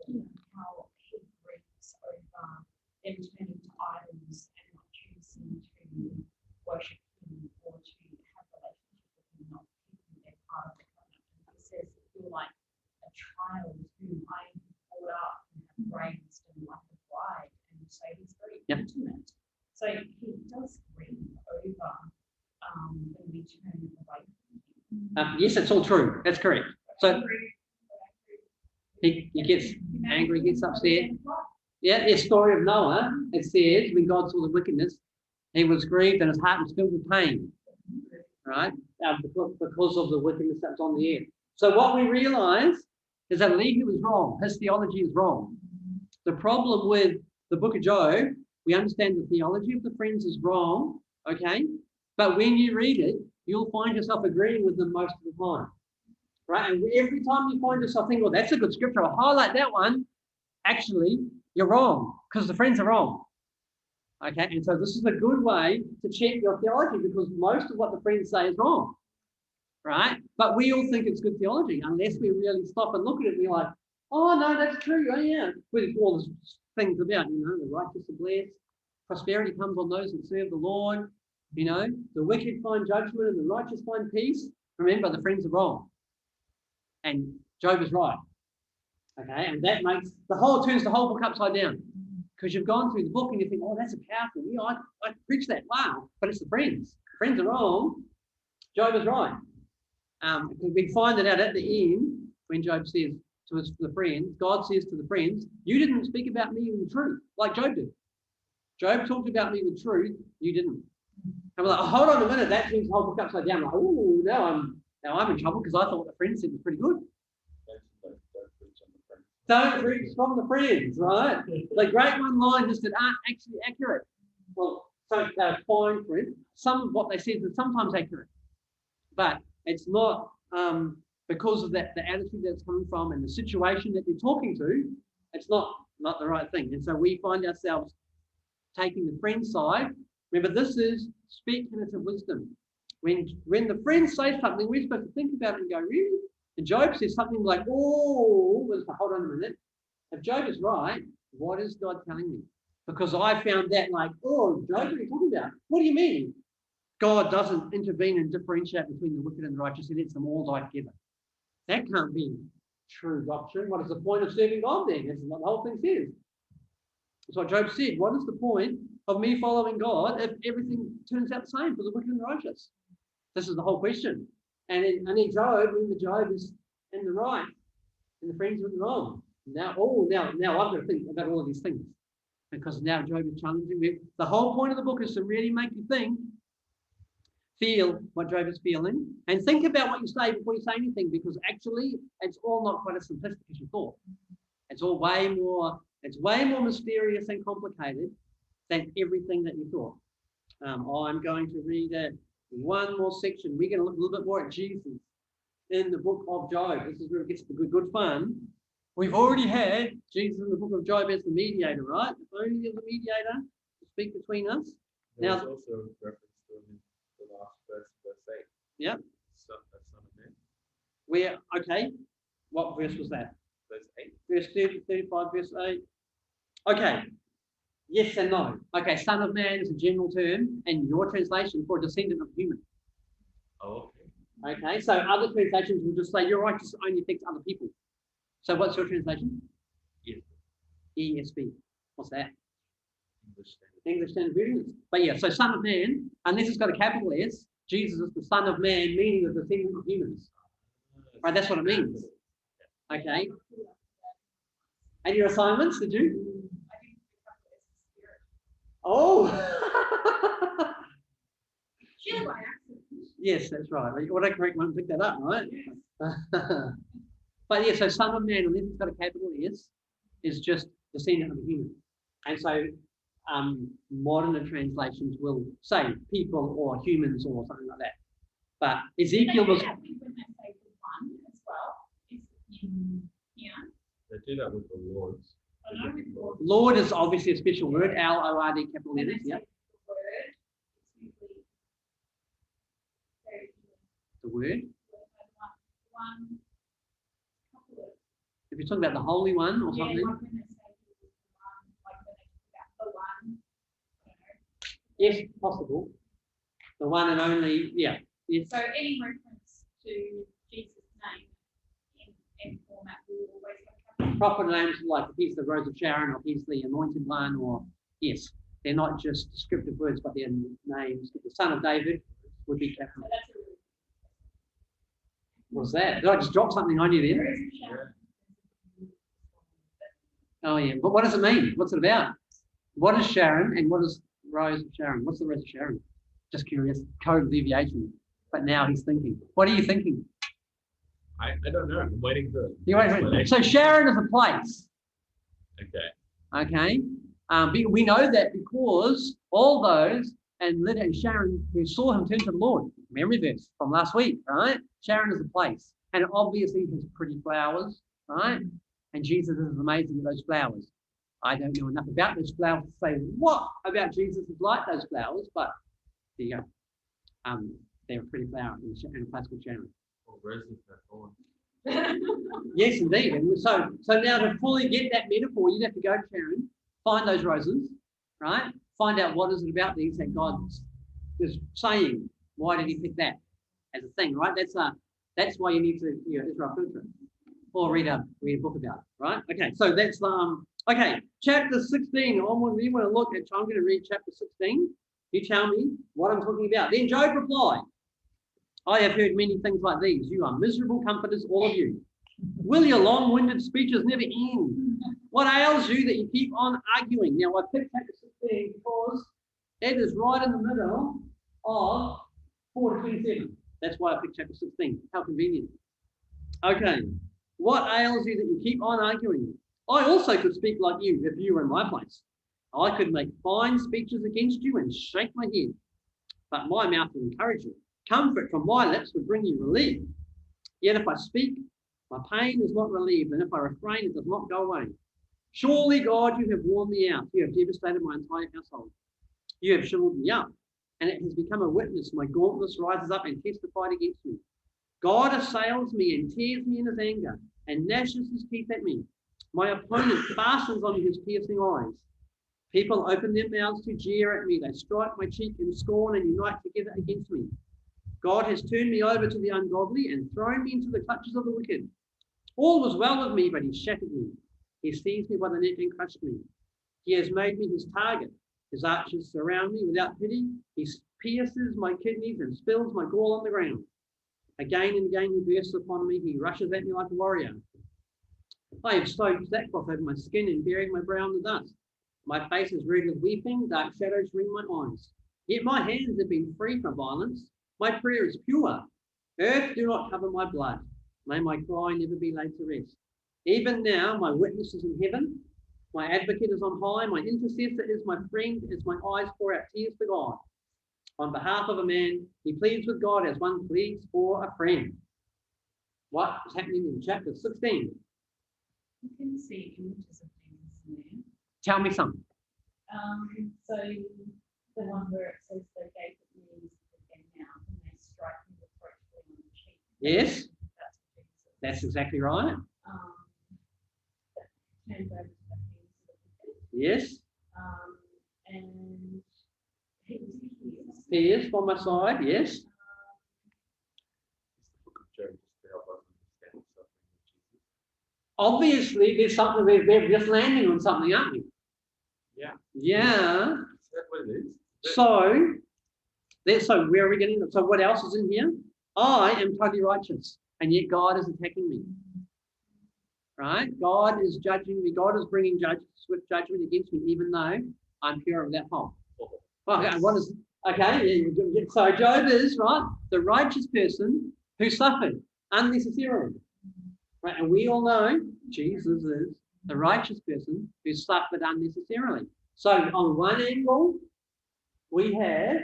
people, how he grieves over them turning to idols and not choosing to worship him or to have a relationship with him, not keeping their part of the covenant. And he says that you're like a child whom I have brought up and have raised and like a bride. And so he's very intimate. So he does grieve over when we turn away from him. Yes, it's all true. That's correct. So he gets angry, gets upset. Yeah, the story of Noah, it says when God saw the wickedness, he was grieved and his heart was filled with pain, right? Because of the wickedness that was on the earth. So what we realize is that Elihu is wrong. His theology is wrong. The problem with the book of Job, we understand the theology of the friends is wrong, okay? But when you read it, you'll find yourself agreeing with them most of the time, right? And every time you find yourself thinking, well, that's a good scripture, I'll highlight that one. Actually, you're wrong because the friends are wrong, okay? And so this is a good way to check your theology because most of what the friends say is wrong, right? But we all think it's good theology unless we really stop and look at it and be like, oh, no, that's true. Oh, yeah. With all these things about, the righteous are blessed. Prosperity comes on those that serve the Lord. The wicked find judgment and the righteous find peace. Remember, the friends are wrong. And Job is right. Okay, and that turns the whole book upside down. Because you've gone through the book and you think, oh, that's a powerful, I preach that, wow. But it's the friends. The friends are wrong. Job is right. We find it out at the end when Job says to the friends, God says to the friends, you didn't speak about me with truth like Job did. Job talked about me with truth, you didn't. And we're like, oh, hold on a minute, that turns the whole book upside down. Like, oh, now I'm in trouble because I thought what the friends said was pretty good. Don't read from the friends, right? The great one liners that aren't actually accurate. Well, so they're fine print. Some of what they said is sometimes accurate, but it's not because of that the attitude that's coming from and the situation that they're talking to. It's not the right thing, and so we find ourselves taking the friend side. Remember, this is speaking of wisdom. When the friends say something, we're supposed to think about it and go, really? And Job says something like, hold on a minute. If Job is right, what is God telling me? Because I found that like, Job, what are you talking about? What do you mean? God doesn't intervene and differentiate between the wicked and the righteous. He lets them all die together. That can't be true doctrine. What is the point of serving God then? That's what the whole thing says. That's what Job said. What is the point of me following God if everything turns out the same for the wicked and the righteous? This is the whole question. And in Job, when the Job is in the right and the friends are in the wrong. Now I've got to think about all of these things because now Job is challenging me. The whole point of the book is to really make you think, feel what Job is feeling, and think about what you say before you say anything, because actually it's all not quite as simplistic as you thought. It's way more mysterious and complicated than everything that you thought. I'm going to read one more section. We're going to look a little bit more at Jesus in the book of Job. This is where it gets to be good fun. We've already had Jesus in the book of Job as the mediator, right? If only the mediator to speak between us. There Now, was also reference to him in the last verse 8. Yep. Son of man. Where, okay, what verse was that? Verse 8. Verse 30, 35, verse 8. Okay, yes and no. Okay, son of man is a general term in your translation for a descendant of human. Oh, okay. Okay, so other translations will just say your righteousness only affects other people. So what's your translation? Yes. ESV. What's that? English Standard. English Standard Version. But yeah, so son of man, unless it's got a capital S, Jesus is the son of man, meaning the descendant of humans. Right, that's what it means. Okay. And your assignments, did you? Oh! Yes, that's right. Autocorrect won't pick that up, right? But yeah, so son of man, unless it's got a capital S, is just descendant of a human. And so modern translations will say people or humans or something like that. But Ezekiel was... They do that with the Lord's. Lord is obviously a special word, L-O-R-D, capital letters, yeah. The word. If you're talking about the Holy One or something. Yes, possible. The one and only, yeah. Yes. So any reference to Jesus' name in format will always have Proper names like he's the Rose of Sharon or he's the Anointed One, or yes, they're not just descriptive words, but they're names. The Son of David would be capital. So that's a really What's that? Did I just drop something on you there? Oh yeah, but what does it mean? What's it about? What is Sharon and what is Rose of Sharon? What's the Rose of Sharon? Just curious, code of deviation. But now he's thinking. What are you thinking? I don't know. I'm waiting for. So Sharon is a place. Okay. Okay. We know that because all those and Lydia and Sharon who saw him turn to the Lord. Memory verse from last week, right? Sharon is a place. And it obviously has pretty flowers, right? And Jesus is amazing at those flowers. I don't know enough about those flowers to say what about Jesus is like those flowers, but there you go. They're a pretty flower in a place called Sharon. Well, roses are thorns. Yes, indeed. And so now to fully get that metaphor, you'd have to go to Sharon, find those roses, right? Find out what is it about these that God is saying. Why did he pick that as a thing, right? That's why you need to Israel filter it. Or read a book about it, right? Okay, so that's okay, chapter 16. Onward, we want to look at. I'm going to read chapter 16. You tell me what I'm talking about. Then Job replied, I have heard many things like these. You are miserable comforters, all of you. Will your long-winded speeches never end? What ails you that you keep on arguing? Now, I picked chapter 16 because it is right in the middle of 4 to 27. That's why I picked chapter 16. How convenient. Okay. What ails you that you keep on arguing? I also could speak like you if you were in my place. I could make fine speeches against you and shake my head, but my mouth would encourage you. Comfort from my lips would bring you relief. Yet if I speak, my pain is not relieved, and if I refrain, it does not go away. Surely, God, you have worn me out. You have devastated my entire household. You have shriveled me up, and it has become a witness. My gauntlet rises up and testified against me. God assails me and tears me in his anger and gnashes his teeth at me. My opponent fastens on me his piercing eyes. People open their mouths to jeer at me. They strike my cheek in scorn and unite together against me. God has turned me over to the ungodly and thrown me into the clutches of the wicked. All was well with me, but he shattered me. He seized me by the neck and crushed me. He has made me his target. His archers surround me without pity. He pierces my kidneys and spills my gall on the ground. Again and again he bursts upon me. He rushes at me like a warrior. I have sewed sackcloth over my skin and buried my brow in the dust. My face is red with weeping. Dark shadows ring my eyes. Yet my hands have been free from violence. My prayer is pure. Earth, do not cover my blood. May my cry never be laid to rest. Even now, my witness is in heaven. My advocate is on high. My intercessor is my friend as my eyes pour out tears to God. On behalf of a man, he pleads with God as one pleads for a friend. What is happening in chapter 16? You can see images of Jesus in there. Tell me something. So the one where it says they gave the knees to their mouth and they strike him reproachfully on the cheek. Yes, That's Jesus. that's exactly right. That turns over to the hands of the wicked. Yes, And he was pierced. he is by my side. Yes. Obviously, there's something we're just landing on something, aren't we? Yeah. Yeah. Is that what it is? So where are we getting? So what else is in here? I am totally righteous, and yet God is attacking me. Right? God is judging me. God is bringing swift judgment against me, even though I'm pure of that fault. Okay, what is? Okay, so Job is right, the righteous person who suffered unnecessarily. Right, and we all know Jesus is the righteous person who suffered unnecessarily. So on one angle, we have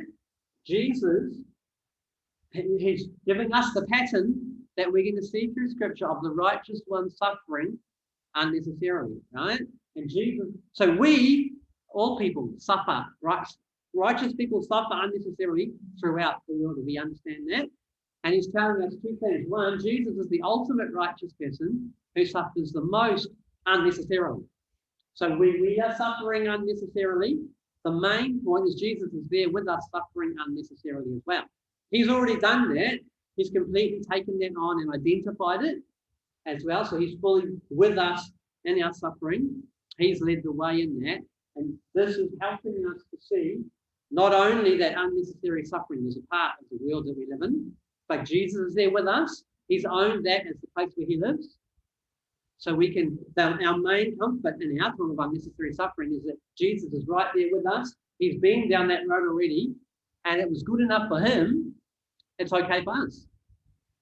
Jesus. He's giving us the pattern that we're going to see through Scripture of the righteous one suffering unnecessarily, right? And Jesus. So we, all people, suffer. Right? Righteous people suffer unnecessarily throughout the world. We understand that. And he's telling us two things. One, Jesus is the ultimate righteous person who suffers the most unnecessarily. So we are suffering unnecessarily. The main point is Jesus is there with us suffering unnecessarily as well. He's already done that. He's completely taken that on and identified it as well. So he's fully with us in our suffering. He's led the way in that. And this is helping us to see not only that unnecessary suffering is a part of the world that we live in, but Jesus is there with us. He's owned that as the place where he lives. So we can, our main comfort in our time of unnecessary suffering is that Jesus is right there with us. He's been down that road already, and it was good enough for him. It's okay for us.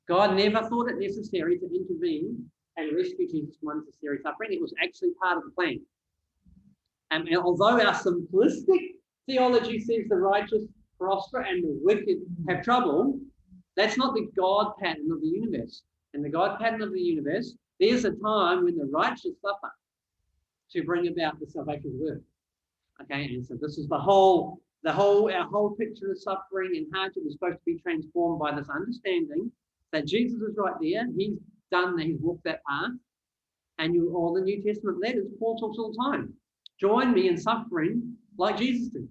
God never thought it necessary to intervene and rescue Jesus from unnecessary suffering. It was actually part of the plan. And although our simplistic theology says the righteous prosper and the wicked have trouble, that's not the God pattern of the universe. In the God pattern of the universe, there's a time when the righteous suffer to bring about the salvation work. Okay, and so this is our whole picture of suffering and hardship is supposed to be transformed by this understanding that Jesus is right there. He's done that. He's walked that path. And all the New Testament letters, Paul talks all the time. Join me in suffering like Jesus did.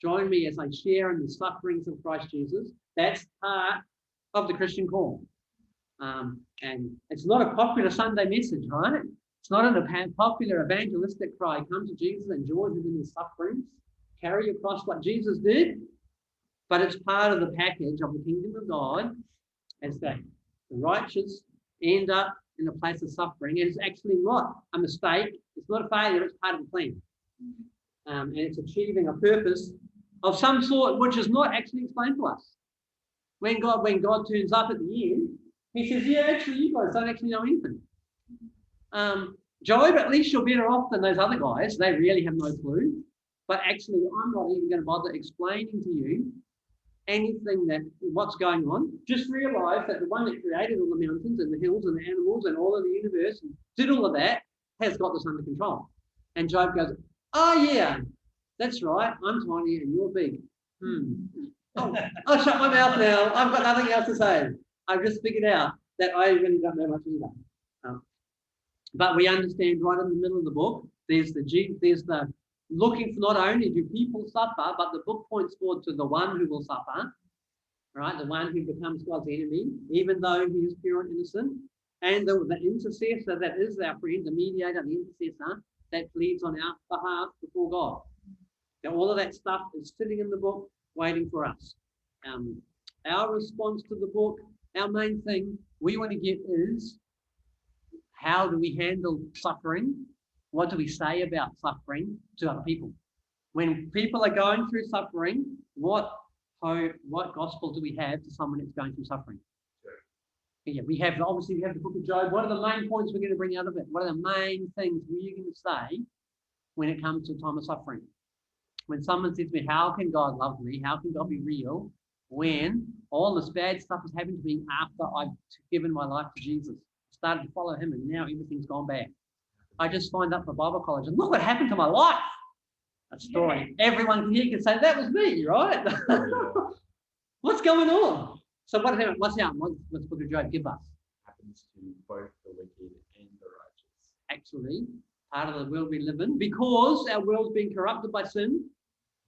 Join me as I share in the sufferings of Christ Jesus. That's part of the Christian call. And it's not a popular Sunday message, right? It's not a popular evangelistic cry. Come to Jesus and join him in his sufferings. Carry your cross like Jesus did. But it's part of the package of the kingdom of God as that the righteous end up in a place of suffering. And it's actually not a mistake. It's not a failure. It's part of the plan. And it's achieving a purpose of some sort which is not actually explained to us. When God turns up at the end, he says, yeah, actually, you guys don't actually know anything. Job, at least you're better off than those other guys. They really have no clue. But actually, I'm not even going to bother explaining to you anything that what's going on. Just realize that the one that created all the mountains and the hills and the animals and all of the universe and did all of that has got this under control. And Job goes, oh yeah, that's right. I'm tiny and you're big. Oh, I'll shut my mouth now. I've got nothing else to say. I've just figured out that I really don't know much either. But we understand right in the middle of the book, there's the looking for not only do people suffer, but the book points forward to the one who will suffer, right? The one who becomes God's enemy, even though he is pure and innocent. And the intercessor that is our friend, the mediator, the intercessor that pleads on our behalf before God. Now, all of that stuff is sitting in the book waiting for us. Our response to the book, our main thing we want to get is, how do we handle suffering? What do we say about suffering to other people? When people are going through suffering, what gospel do we have to someone that's going through suffering? Yeah, we have the book of Job. What are the main points we're going to bring out of it? What are the main things we're going to say when it comes to a time of suffering? When someone says to me, how can God love me? How can God be real? When all this bad stuff has happened to me after I've given my life to Jesus, started to follow him, and now everything's gone bad. I just signed up for Bible college, and look what happened to my life. A story. Yeah. Everyone here can say, that was me, right? What's going on? So what's the book of Job give us? Happens to both the wicked and the righteous. Actually, part of the world we live in, because our world's been corrupted by sin.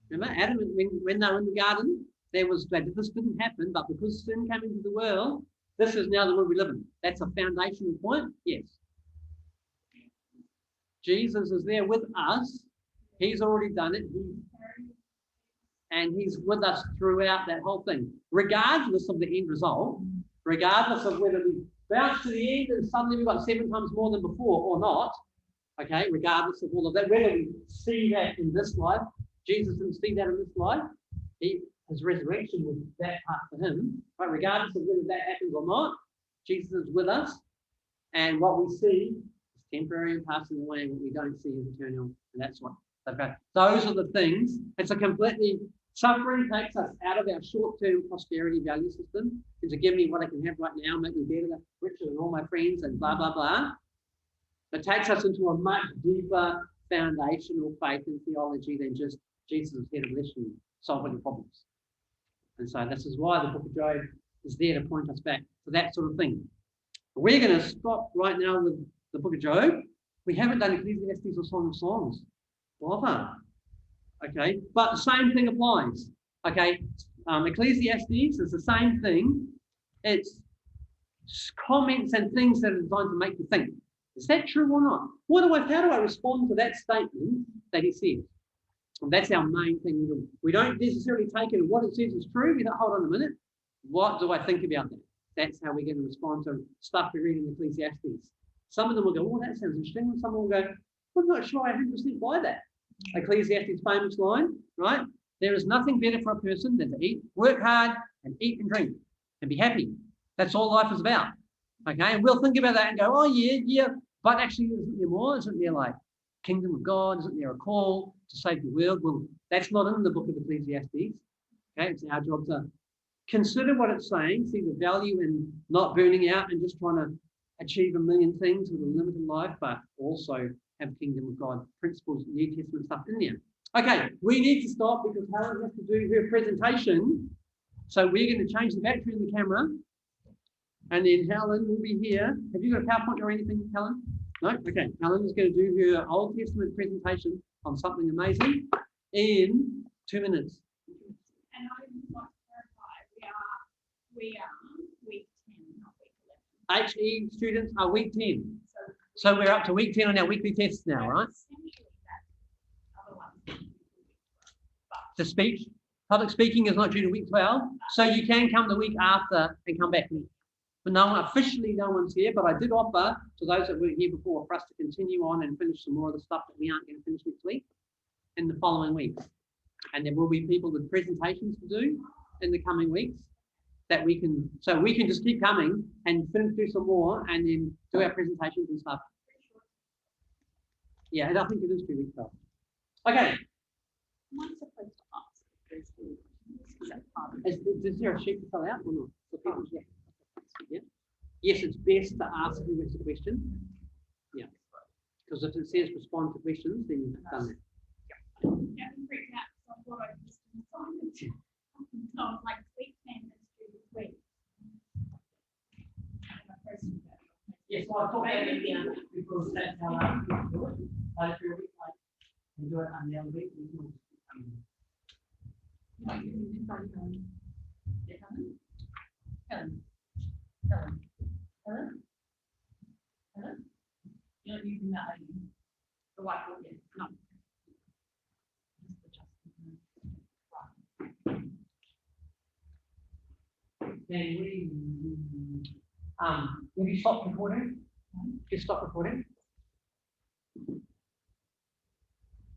Remember, Adam, when they were in the garden, this didn't happen, but because sin came into the world, this is now the world we live in. That's a foundational point, yes. Jesus is there with us. He's already done it. And he's with us throughout that whole thing, regardless of the end result, regardless of whether we bounce to the end and suddenly we've got 7 times more than before or not, okay, regardless of all of that, whether we see that in this life, Jesus didn't see that in this life, his resurrection was that part for him, but regardless of whether that happens or not, Jesus is with us, and what we see is temporary and passing away, and what we don't see is eternal, and that's what, okay, those are the things. It's a completely, suffering takes us out of our short-term prosperity value system, and to give me what I can have right now, make me better, richer than all my friends, and blah, blah, blah. It takes us into a much deeper foundational faith and theology than just Jesus is here to bless you, solving the problems. And so this is why the book of Job is there to point us back to that sort of thing. But we're going to stop right now with the book of Job. We haven't done Ecclesiastes or Song of Songs. Bother. Okay, but the same thing applies. Okay, Ecclesiastes is the same thing. It's comments and things that are designed to make you think. Is that true or not? How do I respond to that statement that he says? And that's our main thing. We don't necessarily take it, what it says is true. We don't, hold on a minute. What do I think about that? That's how we're going to respond to stuff we read in Ecclesiastes. Some of them will go, oh, that sounds interesting. And some will go, I'm not sure I 100% buy that. Ecclesiastes' famous line, right? There is nothing better for a person than to eat, work hard, and eat and drink, and be happy. That's all life is about. Okay, and we'll think about that and go, oh, yeah, but actually, isn't there more? Isn't there like kingdom of God? Isn't there a call to save the world? Well, that's not in the book of Ecclesiastes. Okay, it's our job to consider what it's saying, see the value in not burning out and just trying to achieve a million things with a limited life, but also have kingdom of God principles, New Testament stuff in there. Okay, we need to stop because Helen has to do her presentation. So we're going to change the battery in the camera. And then Helen will be here. Have you got a PowerPoint or anything, Helen? No? Okay. Helen is going to do her Old Testament presentation on something amazing in 2 minutes. And I would like to clarify, we are week 10, not week 11. HE students are week 10. So we're up to week 10 on our weekly tests now, right? The speech, public speaking is not due to week 12, so you can come the week after and come back. But officially no one's here, but I did offer to those that weren't here before for us to continue on and finish some more of the stuff that we aren't going to finish next week in the following weeks. And there will be people with presentations to do in the coming weeks that we can just keep coming and finish do some more and then do our presentations and stuff. Yeah, and I think it is 2 weeks old. Okay, Am I supposed to ask those questions? Is that part of is there a sheet to fill out or not? For people? Yeah. Yes, it's best to ask who has a question. Yeah. Because if it says respond to questions, then you've done that. Yeah, I'm freaked out, so I thought I just assignment. So I was like, week 10, let's do this week. And I posted that. Yes, well, I thought that because that's how I do it. I feel like you do it on the other week. You're not using that, are you? The whiteboard, yeah, no. Just adjusting. Then will you stop recording? Just stop recording.